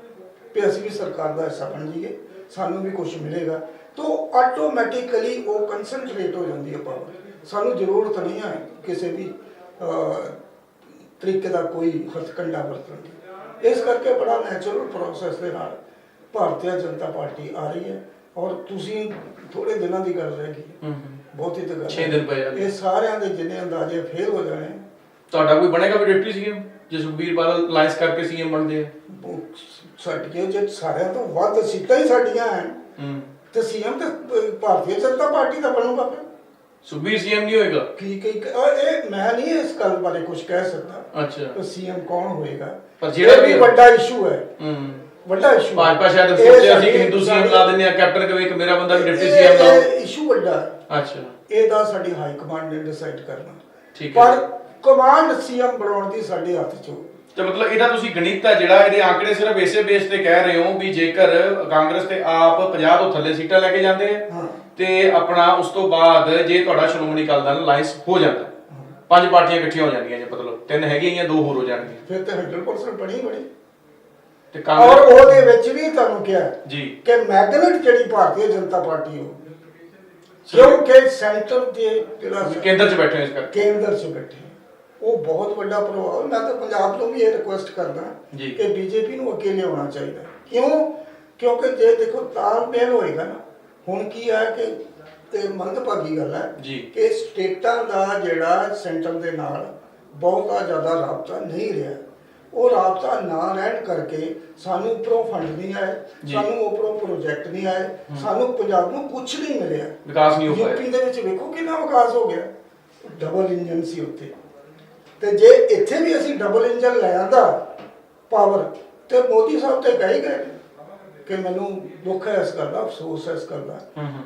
[SPEAKER 2] ਵੀ ਅਸੀਂ ਵੀ ਸਰਕਾਰ ਦਾ ਹਿੱਸਾ ਬਣ ਜਾਈਏ, ਸਾਨੂੰ ਵੀ ਕੁਝ ਮਿਲੇਗਾ, ਤਾਂ ਆਟੋਮੈਟਿਕਲੀ ਉਹ ਕਨਸੈਂਟਰੇਟ ਹੋ ਜਾਂਦੀ ਹੈ ਪਾਵਰ। ਸਾਨੂੰ ਜ਼ਰੂਰਤ ਨਹੀਂ ਹੈ ਕਿਸੇ ਵੀ ਤਰੀਕੇ ਦਾ ਕੋਈ ਹੱਥਕੰਡਾ ਵਰਤਣ ਦੀ। ਇਸ ਕਰਕੇ ਬੜਾ ਨੈਚੁਰਲ ਪ੍ਰੋਸੈਸ ਦੇ ਨਾਲ ਭਾਰਤੀ ਜਨਤਾ ਪਾਰਟੀ ਆ ਰਹੀ ਹੈ। ਔਰ ਤੁਸੀਂ ਥੋੜੇ ਦਿਨਾਂ ਦੀ ਗੱਲ ਰਹਿ ਗਈ, ਬਹੁਤੀ ਤਾਂ ਗੱਲ 6 ਦਿਨ ਪਏ, ਇਹ ਸਾਰਿਆਂ ਦੇ ਜਿੰਨੇ ਅੰਦਾਜ਼ੇ ਫੇਲ ਹੋ ਜਾਣੇ। ਤੁਹਾਡਾ ਕੋਈ ਬਣੇਗਾ ਵੀ ਡਿਪਟੀ ਸੀਐਮ ਜੇ ਸੁਖਬੀਰ ਬਾਦਲ ਅਲਾਈਅੰਸ ਕਰਕੇ ਸੀਐਮ ਬਣਦੇ ਆ? ਸਾਡੀਆਂ ਜੇ ਸਾਰਿਆਂ ਤੋਂ ਵੱਧ ਸੀਟਾਂ ਹੀ ਸਾਡੀਆਂ ਹਨ ਤੇ ਸੀਐਮ ਤੇ ਭਾਰਤੀ ਜਨਤਾ ਪਾਰਟੀ ਦਾ ਬਣੂਗਾ। ਫਿਰ ਸੁਖਬੀਰ ਸੀਐਮ ਨਹੀਂ ਹੋਏਗਾ? ਇਹ ਮੈਂ ਨਹੀਂ ਇਸ ਗੱਲ ਬਾਰੇ ਕੁਝ ਕਹਿ ਸਕਦਾ। ਅੱਛਾ, ਸੀਐਮ ਕੌਣ ਹੋਏਗਾ? ਪਰ ਜਿਹੜਾ ਵੀ ਵੱਡਾ ਇਸ਼ੂ ਹੈ, ਵੱਡਾ ਇਸ਼ੂ ਭਾਜਪਾ ਸ਼ਾਇਦ ਸੋਚਿਆ ਸੀ ਕਿ ਹਿੰਦੂ ਸੀਐਮ ਲਾ ਦਿੰਦੇ ਆ, ਕੈਪਟਨ ਕਵੇ ਕਿ ਮੇਰਾ ਬੰਦਾ ਵੀ ਡਿਪਟੀ ਸੀਐਮ ਲਾਓ। ਇਹ ਇਸ਼ੂ ਵੱਡਾ ਹੈ। ਅੱਛਾ, ਇਹਦਾ ਸਾਡੀ ਹਾਈ ਕਮਾਂਡ ਨੇ ਡਿਸਾਈਡ ਕਰਨਾ। ਠੀਕ ਹੈ, ਪਰ ਕਮਾਂਡ ਸੀਐਮ ਬਣਾਉਣ ਦੀ ਸਾਡੇ ਹੱਥ 'ਚ ਹੋ। ਤੇ ਮਤਲਬ ਇਹਦਾ ਤੁਸੀਂ ਗਣਿਤ ਹੈ ਜਿਹੜਾ ਇਹਦੇ ਆંકੜੇ ਸਿਰਫ ਇਸੇ ਬੇਸ ਤੇ ਕਹਿ ਰਹੇ ਹੋ ਵੀ ਜੇਕਰ ਕਾਂਗਰਸ ਤੇ ਆਪ 50 ਤੋਂ ਥੱਲੇ ਸੀਟਾਂ ਲੈ ਕੇ ਜਾਂਦੇ ਆ ਤੇ ਆਪਣਾ ਉਸ ਤੋਂ ਬਾਅਦ ਜੇ ਤੁਹਾਡਾ ਸ਼੍ਰੋਮਣੀ ਅਕਾਲੀ ਦਲ ਅਲਾਈਅੰਸ ਹੋ ਜਾਂਦਾ, 5 ਪਾਰਟੀਆਂ ਇਕੱਠੀਆਂ ਹੋ ਜਾਂਦੀਆਂ, ਜੇ ਮਤਲਬ 3 ਹੈਗੀਆਂ ਜਾਂ 2 ਹੋਰ ਹੋ ਜਾਣਗੀਆਂ, ਫਿਰ ਤੇ 100% ਬਣੀ ਤੇ ਔਰ ਉਹਦੇ ਵਿੱਚ ਵੀ ਤੁਹਾਨੂੰ ਕਿਹਾ ਜੀ ਕਿ ਮੈਗਨੇਟ ਜਿਹੜੀ ਭਾਰਤੀ ਜਨਤਾ ਪਾਰਟੀ ਹੋ, ਕਿਉਂਕਿ ਸੈਂਟਰ ਦੇ ਜਿਹੜਾ ਕੇਂਦਰ 'ਚ ਬੈਠੇ, ਇਸ ਕਰਕੇ ਕੇਂਦਰ 'ਚ ਬੈਠੇ, ਉਹ ਬਹੁਤ ਵੱਡਾ ਪ੍ਰਭਾਵ। ਮੈਂ ਤਾਂ ਪੰਜਾਬ ਤੋਂ ਵੀ ਇਹ ਰਿਕੁਐਸਟ ਕਰਦਾ ਕਿ ਬੀਜੇਪੀ ਨੂੰ ਅੱਗੇ ਲਿਆਉਣਾ ਚਾਹੀਦਾ। ਕਿਉਂਕਿ ਜੇ ਦੇਖੋ ਤਾਲਮੇਲ ਹੋਏਗਾ ਨਾ, ਹੁਣ ਕੀ ਹੈ ਕਿ ਤੇ ਮੰਦਭਾਗੀ ਗੱਲ ਹੈ ਕਿ ਸਟੇਟਾਂ ਦਾ ਜਿਹੜਾ ਸੈਂਟਰ ਦੇ ਨਾਲ ਬਹੁਤਾ ਜ਼ਿਆਦਾ ਰਾਬਤਾ ਨਹੀਂ ਰਿਹਾ। ਉਹ ਰਾਬਤਾ ਨਾ ਰਹਿਣ ਕਰਕੇ ਸਾਨੂੰ ਉੱਪਰੋਂ ਫੰਡ ਨਹੀਂ ਆਏ, ਸਾਨੂੰ ਉੱਪਰੋਂ ਪ੍ਰੋਜੈਕਟ ਨਹੀਂ ਆਏ, ਸਾਨੂੰ ਪੰਜਾਬ ਨੂੰ ਕੁਝ ਨਹੀਂ ਮਿਲਿਆ, ਵਿਕਾਸ ਨਹੀਂ ਹੋ ਪਾਇਆ। ਯੂਪੀ ਦੇ ਵਿੱਚ ਵੇਖੋ ਕਿੰਨਾ ਵਿਕਾਸ ਹੋ ਗਿਆ, ਡਬਲ ਇੰਜਨ ਸੀ ਉੱਥੇ। ਤੇ ਜੇ ਇੱਥੇ ਵੀ ਅਸੀਂ ਡਬਲ ਇੰਜਨ ਲੈ ਆਂਦਾ ਪਾਵਰ, ਤੇ ਮੋਦੀ ਸਾਹਿਬ ਤੇ ਕਹਿ ਹੀ ਗਏ ਕਿ ਮੈਨੂੰ ਦੁੱਖ ਹੈ ਇਸ ਗੱਲ ਦਾ, ਅਫਸੋਸ ਹੈ ਇਸ ਗੱਲ ਦਾ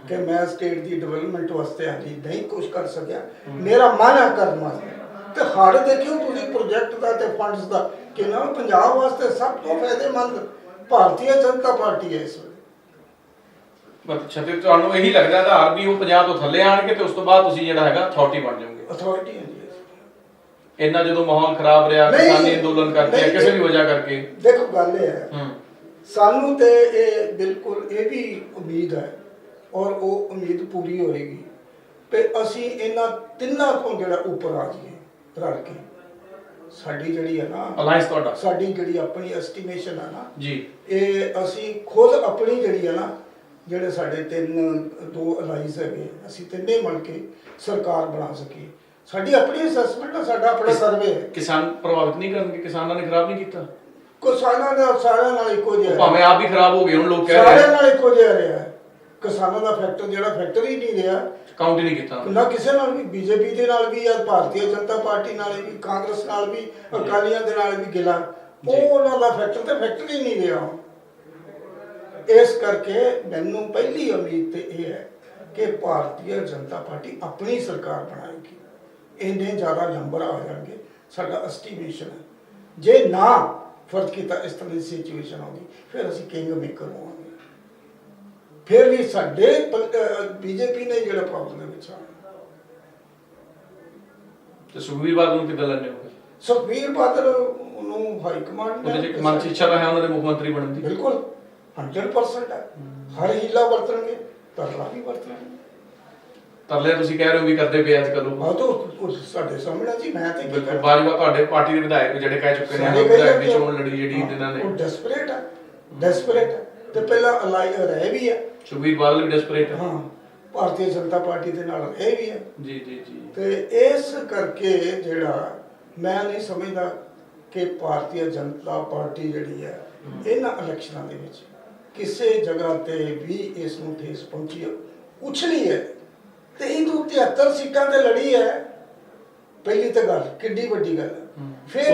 [SPEAKER 2] ਕਿ ਮੈਂ ਸਟੇਟ ਦੀ ਡਿਵੈਲਪਮੈਂਟ ਵਾਸਤੇ ਨਹੀਂ ਕੁਝ ਕਰ ਸਕਿਆ, ਮੇਰਾ ਮਨ ਹੈ ਕਰਨ ਵਾਸਤੇ। ਤੇ ਹੜ ਦੇਖਿਓ ਤੁਸੀਂ ਪ੍ਰੋਜੈਕਟ ਦਾ ਤੇ ਫੰਡਸ ਦਾ, ਕਿੰਨਾ ਪੰਜਾਬ ਵਾਸਤੇ ਸਭ ਤੋਂ ਫਾਇਦੇਮੰਦ ਭਾਰਤੀ ਜਨਤਾ ਪਾਰਟੀ ਹੈ ਇਸ ਵੇਲੇ। ਅੱਛਾ, ਤੇ ਤੁਹਾਨੂੰ ਇਹੀ ਲੱਗਦਾ ਆਧਾਰ ਵੀ ਉਹ 50 ਤੋਂ ਥੱਲੇ ਆਣਗੇ ਤੇ ਉਸ ਤੋਂ ਬਾਅਦ ਤੁਸੀਂ ਜਿਹੜਾ ਹੈਗਾ ਅਥਾਰਟੀ ਬਣ ਜਾਓਗੇ? ਅਥਾਰਟੀ ਹੈ ਜੀ। ਇੰਨਾ ਜਦੋਂ ਮਾਹੌਲ ਖਰਾਬ ਰਿਹਾ, ਕਿਸਾਨੀ ਅੰਦੋਲਨ ਕਰਕੇ ਕਿਸੇ ਵੀ ਵਜ੍ਹਾ ਕਰਕੇ, ਦੇਖੋ ਗੱਲ ਇਹ ਹੈ ਸਾਨੂੰ ਤੇ ਇਹ ਬਿਲਕੁਲ ਇਹ ਵੀ ਉਮੀਦ ਹੈ ਔਰ ਉਹ ਉਮੀਦ ਪੂਰੀ ਹੋਏਗੀ ਕਿ ਅਸੀਂ ਇਹਨਾਂ ਤਿੰਨਾਂ ਤੋਂ ਜਿਹੜਾ ਉੱਪਰ ਆ ਜਾਈਏ ਰਲ ਕੇ। ਸਾਡੀ ਜਿਹੜੀ ਹੈ ਨਾ ਅਲਾਈਅੰਸ, ਤੁਹਾਡਾ ਸਾਡੀ ਜਿਹੜੀ ਆਪਣੀ ਐਸਟੀਮੇਸ਼ਨ ਹੈ ਨਾ ਜੀ, ਇਹ ਅਸੀਂ ਖੁਦ ਆਪਣੀ ਜਿਹੜੀ ਹੈ ਨਾ, ਜਿਹੜੇ ਸਾਡੇ 2 ਅਲਾਈਅੰਸ ਹੈਗੇ, ਅਸੀਂ ਤਿੰਨੇ ਮਿਲ ਕੇ ਸਰਕਾਰ ਬਣਾ ਸਕੀਏ। ਸਾਡੀ ਆਪਣੀ ਅਸੈਸਮੈਂਟ ਹੈ, ਸਾਡਾ ਆਪਣਾ ਸਰਵੇ ਹੈ। ਕਿਸਾਨ ਪ੍ਰਭਾਵਿਤ ਨਹੀਂ ਕਰਨਗੇ, ਕਿਸਾਨਾਂ ਨੇ ਖਰਾਬ ਨਹੀਂ ਕੀਤਾ, ਕਿਸਾਨਾਂ ਦਾ ਸਾਰਿਆਂ ਨਾਲ ਇੱਕੋ ਜਿਹਾ, ਭਾਵੇਂ ਆਪ ਵੀ ਖਰਾਬ ਹੋ ਗਏ, ਹੁਣ ਲੋਕ ਕਹਿ ਰਹੇ ਸਾਰਿਆਂ ਨਾਲ ਇੱਕੋ ਜਿਹਾ ਰਿਹਾ। ਕਿਸਾਨਾਂ ਦਾ ਫੈਕਟਰ ਜਿਹੜਾ ਫੈਕਟਰ ਹੀ ਨਹੀਂ ਰਿਹਾ, ਕਾਊਂਟ ਹੀ ਨਹੀਂ ਕੀਤਾ ਨਾ ਕਿਸੇ ਨਾਲ ਵੀ, ਬੀਜੇਪੀ ਦੇ ਨਾਲ ਵੀ ਜਾਂ ਭਾਰਤੀ ਜਨਤਾ ਪਾਰਟੀ ਨਾਲ ਵੀ, ਕਾਂਗਰਸ ਨਾਲ ਵੀ, ਅਕਾਲੀਆਂ ਦੇ ਨਾਲ ਵੀ ਗਿਲਾ, ਉਹ ਉਹਨਾਂ ਦਾ ਫੈਕਟਰ ਤੇ ਫੈਕਟਰ ਹੀ ਨਹੀਂ ਰਿਹਾ। ਇਸ ਕਰਕੇ ਮੈਨੂੰ ਪਹਿਲੀ ਉਮੀਦ ਤੇ ਇਹ ਹੈ ਕਿ ਭਾਰਤੀ ਜਨਤਾ ਪਾਰਟੀ ਆਪਣੀ ਸਰਕਾਰ ਬਣਾਏਗੀ। ਇੰਨੇ ਜ਼ਿਆਦਾ ਨੰਬਰ ਆ ਜਾਣਗੇ, ਸਾਡਾ ਐਸਟੀਮੇਸ਼ਨ ਹੈ। ਜੇ ਨਾ ਫਰਜ਼ ਕੀਤਾ ਇਸ ਤਰ੍ਹਾਂ ਦੀ ਸਿਚੁਏਸ਼ਨ ਆਉਂਦੀ, ਫਿਰ ਅਸੀਂ ਕਿੰਗ ਮੇਕਰ ਹੋਵਾਂਗੇ। ਫਿਰ ਵੀ ਸਾਡੇ ਬੀਜੇਪੀ ਨੇ ਜਿਹੜਾ ਪ੍ਰੋਬਲਮ ਦੇ ਵਿੱਚ ਆ।
[SPEAKER 1] ਤੇ ਸੁਖਬੀਰ ਬਾਦਲ ਨੂੰ ਕਿੱਦਾਂ ਲੈਣੇ ਹੋ?
[SPEAKER 2] ਸੁਖਬੀਰ ਬਾਦਲ ਨੂੰ ਹਾਈ ਕਮਾਂਡ
[SPEAKER 1] ਉਹਦੇ ਚ ਮਨ ਚ ਇੱਛਾ ਹੈ ਉਹਨਾਂ ਦੇ ਮੁੱਖ ਮੰਤਰੀ ਬਣਨ ਦੀ? ਬਿਲਕੁਲ
[SPEAKER 2] 100% ਹੈ। ਹਰ ਹੀਲਾ ਵਰਤਣਗੇ, ਤਰਲਾ ਵੀ ਵਰਤਣਗੇ।
[SPEAKER 1] ਤਰਲੇ ਤੁਸੀਂ ਕਹਿ ਰਹੇ ਹੋ ਵੀ ਕਰਦੇ ਪਏ ਅੱਜ ਕੱਲ੍ਹ?
[SPEAKER 2] ਹਾਂ ਤਾਂ ਸਾਡੇ ਸਾਹਮਣੇ ਜੀ, ਮੈਂ ਤੇ
[SPEAKER 1] ਬਿਲਕੁਲ ਬਾਜਵਾ ਤੁਹਾਡੇ ਪਾਰਟੀ ਦੇ ਵਿਧਾਇਕ ਜਿਹੜੇ ਕਹਿ ਚੁੱਕੇ ਨੇ ਵਿਧਾਇਕ ਦੀ ਚੋਣ ਲੜੀ ਜਿਹੜੀ ਇਹਨਾਂ ਨੇ।
[SPEAKER 2] ਉਹ ਡੈਸਪਰੇਟ ਹੈ, ਡੈਸਪਰੇਟ ਹੈ। ਤੇ ਪਹਿਲਾਂ ਅਲਾਈ ਰਹਿ ਵੀ ਹੈ,
[SPEAKER 1] ਸੁਖਬੀਰ ਬਾਦਲ ਵੀ ਡੈਸਪਰੇਟ ਹੈ।
[SPEAKER 2] ਹਾਂ, ਭਾਰਤੀ ਜਨਤਾ ਪਾਰਟੀ ਦੇ ਨਾਲ ਇਹ ਵੀ ਹੈ।
[SPEAKER 1] ਜੀ ਜੀ ਜੀ।
[SPEAKER 2] ਤੇ ਇਸ ਕਰਕੇ ਜਿਹੜਾ ਮੈਂ ਨਹੀਂ ਸਮਝਦਾ ਕਿ ਭਾਰਤੀ ਜਨਤਾ ਪਾਰਟੀ ਜਿਹੜੀ ਹੈ ਇਹਨਾਂ ਇਲੈਕਸ਼ਨਾਂ ਦੇ ਵਿੱਚ ਕਿਸੇ ਜਗ੍ਹਾ ਤੇ ਵੀ ਇਸ ਨੂੰ ਠੇਸ ਪਹੁੰਚੀ ਹੈ। ਉਛਲੀ ਹੈ 2373 ਸੀਟਾਂ ਤੇ ਲੜੀ ਹੈ। ਪਹਿਲੀ ਤਾਂ ਗੱਲ ਕਿੰਨੀ ਵੱਡੀ ਗੱਲ ਹੈ। ਫਿਰ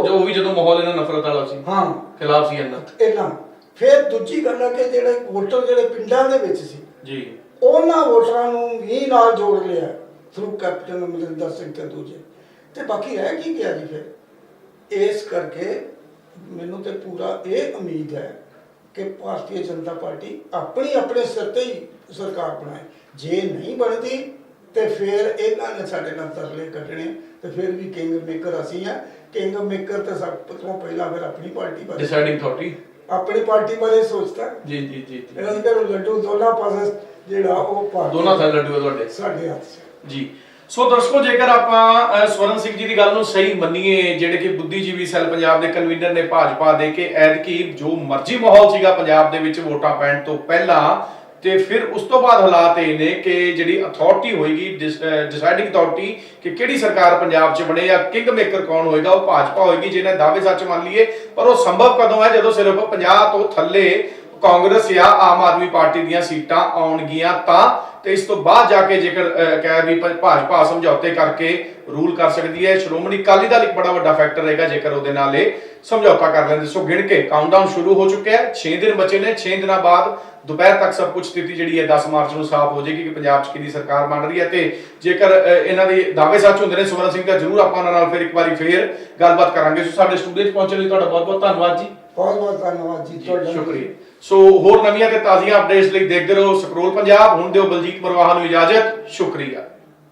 [SPEAKER 1] ਜੋ ਵੀ ਜਦੋਂ ਮਾਹੌਲ ਇਹਨਾਂ ਨਫ਼ਰਤ ਵਾਲਾ ਸੀ,
[SPEAKER 2] ਹਾਂ, ਖਿਲਾਫ ਸੀ ਇਹਨਾਂ। ਫਿਰ ਦੂਜੀ ਗੱਲ ਹੈ ਕਿ ਜਿਹੜੇ ਵੋਟਰ ਜਿਹੜੇ ਪਿੰਡਾਂ ਦੇ ਵਿੱਚ ਸੀ
[SPEAKER 1] ਜੀ, ਉਹਨਾਂ
[SPEAKER 2] ਵੋਟਰਾਂ ਨੂੰ ਵੀ ਨਾਲ ਜੋੜ ਲਿਆ ਥਰੂ ਕੈਪਟਨ ਅਮਰਿੰਦਰ ਸਿੰਘ ਤੇ ਦੂਜੇ। ਤੇ ਬਾਕੀ ਰਹਿ ਕੀ ਗਿਆ ਜੀ ਫਿਰ। ਇਸ ਕਰਕੇ ਮੈਨੂੰ ਤੇ ਪੂਰਾ ਇਹ ਉਮੀਦ ਹੈ ਕਿ ਭਾਰਤੀ ਜਨਤਾ ਪਾਰਟੀ ਆਪਣੇ ਸਿਰ ਤੇ ਹੀ ਸਰਕਾਰ ਬਣਾਏ। ਜੇ ਨਹੀਂ ਬਣਦੀ ਤੇ ਫਿਰ ਇਹਨਾਂ ਨੇ ਸਾਡੇ ਨਾਲ ਤਰਲੇ ਕੱਢਣੇ। ਤੇ ਫਿਰ ਵੀ ਕਿੰਗ ਮੇਕਰ ਅਸੀਂ ਆ। ਕਿੰਗ ਮੇਕਰ ਤੇ ਸਭ ਤੋਂ ਪਹਿਲਾਂ ਫਿਰ ਆਪਣੀ ਪਾਰਟੀ ਬਾਰੇ,
[SPEAKER 1] ਡਿਸਾਈਡਿੰਗ ਅਥਾਰਟੀ
[SPEAKER 2] ਆਪਣੀ ਪਾਰਟੀ ਬਾਰੇ ਸੋਚਦਾ।
[SPEAKER 1] ਜੀ ਜੀ ਜੀ।
[SPEAKER 2] ਇਹਨਾਂ ਦੇ ਲੱਡੂ ਦੋਨਾਂ ਪਾਸੇ ਜਿਹੜਾ ਉਹ ਪਾਰਟੀ
[SPEAKER 1] ਦੋਨਾਂ ਸਾਈਡ ਲੱਡੂ ਤੁਹਾਡੇ
[SPEAKER 2] ਸਾਡੇ ਹੱਥ 'ਚ
[SPEAKER 1] ਜੀ। ਸੋ ਦਰਸ਼ਕੋ, ਜੇਕਰ ਆਪਾਂ ਸਵਰਨ ਸਿੰਘ ਜੀ ਦੀ ਗੱਲ ਨੂੰ ਸਹੀ ਮੰਨੀਏ, ਜਿਹੜੇ ਕਿ ਬੁੱਧੀਜੀਵੀ ਸੈੱਲ ਪੰਜਾਬ ਦੇ ਕਨਵੀਨਰ ਨੇ ਭਾਜਪਾ ਦੇ, ਕੇ ਐਤਕੀ ਜੋ ਮਰਜ਼ੀ ਮਾਹੌਲ ਸੀਗਾ ਪੰਜਾਬ ਦੇ ਵਿੱਚ ਵੋਟਾਂ ਪੈਣ ਤੋਂ ਪਹਿਲਾਂ, ਤੇ ਫਿਰ ਉਸ ਤੋਂ ਬਾਅਦ ਹਾਲਾਤ ਇਹ ਨੇ ਕਿ ਜਿਹੜੀ ਅਥਾਰਟੀ ਹੋਏਗੀ, ਡਿਸਾਈਡਿੰਗ ਅਥਾਰਟੀ ਕਿ ਕਿਹੜੀ ਸਰਕਾਰ ਪੰਜਾਬ 'ਚ ਬਣੇ ਜਾਂ ਕਿੰਗ ਮੇਕਰ ਕੌਣ ਹੋਏਗਾ, ਉਹ ਭਾਜਪਾ ਹੋਏਗੀ। ਜਿਹਨੇ ਦਾਅਵੇ ਸੱਚ ਮੰਨ ਲਈਏ, ਪਰ ਉਹ ਸੰਭਵ ਕਦੋਂ ਹੈ? ਜਦੋਂ ਸਿਰਫ 50 ਤੋਂ ਥੱਲੇ ਕਾਂਗਰਸ ਜਾਂ ਆਮ ਆਦਮੀ ਪਾਰਟੀ ਦੀਆਂ ਸੀਟਾਂ ਆਉਣਗੀਆਂ ਤਾਂ। ਤੇ ਇਸ ਤੋਂ ਬਾਅਦ ਜਾ ਕੇ ਜੇਕਰ ਕਹਿ ਵੀ ਭਾਜਪਾ ਸਮਝੌਤੇ ਕਰਕੇ ਰੂਲ ਕਰ ਸਕਦੀ ਹੈ। ਸ਼੍ਰੋਮਣੀ ਅਕਾਲੀ ਦਲ ਇੱਕ ਬੜਾ ਵੱਡਾ ਫੈਕਟਰ ਰਹੇਗਾ ਜੇਕਰ ਉਹਦੇ ਨਾਲ ਇਹ ਸਮਝੌਤਾ ਕਰ ਲੈਂਦੇ। ਸੋ ਗਿਣ ਕੇ ਕਾਊਂਟਡਾਊਨ ਸ਼ੁਰੂ ਹੋ ਚੁੱਕਿਆ ਹੈ। 6 ਦਿਨ ਬਚੇ ਨੇ। 6 ਦਿਨਾਂ ਬਾਅਦ ਦੁਪਹਿਰ ਤੱਕ ਸਭ ਕੁਝ ਸਥਿਤੀ ਜਿਹੜੀ ਹੈ 10 ਮਾਰਚ ਨੂੰ ਸਾਫ਼ ਹੋ ਜਾਏਗੀ ਕਿ ਪੰਜਾਬ 'ਚ ਕਿਹਦੀ ਸਰਕਾਰ ਬਣ ਰਹੀ ਹੈ। ਤੇ ਜੇਕਰ ਇਹਨਾਂ ਦੇ ਦਾਅਵੇ ਸੱਚ ਹੁੰਦੇ ਨੇ ਸਵਰਨ ਸਿੰਘ ਦਾ, ਜ਼ਰੂਰ ਆਪਾਂ ਉਹਨਾਂ ਨਾਲ ਫਿਰ ਇੱਕ ਵਾਰੀ ਫੇਰ ਗੱਲਬਾਤ ਕਰਾਂਗੇ। ਸੋ ਸਾਡੇ ਸਟੂਡੀਓ 'ਚ ਪਹੁੰਚਣ ਲਈ ਤੁਹਾਡਾ ਬਹੁਤ ਬਹੁਤ ਧੰਨਵਾਦ ਜੀ।
[SPEAKER 2] ਬਹੁਤ ਬਹੁਤ ਧੰਨਵਾਦ ਜੀ ਤੁਹਾਡਾ,
[SPEAKER 1] ਸ਼ੁਕਰੀਆ। ਸੋ ਹੋਰ ਨਵੀਆਂ ਤੇ ਤਾਜ਼ੀਆਂ ਅਪਡੇਟਸ ਲਈ ਦੇਖਦੇ ਰਹੋ ਸਕਰੋਲ ਪੰਜਾਬ। ਹੁਣ ਦਿਓ ਬਲਜੀਤ ਮਰਵਾਹਾ ਨੂੰ ਇਜਾਜ਼ਤ। ਸ਼ੁਕਰੀਆ।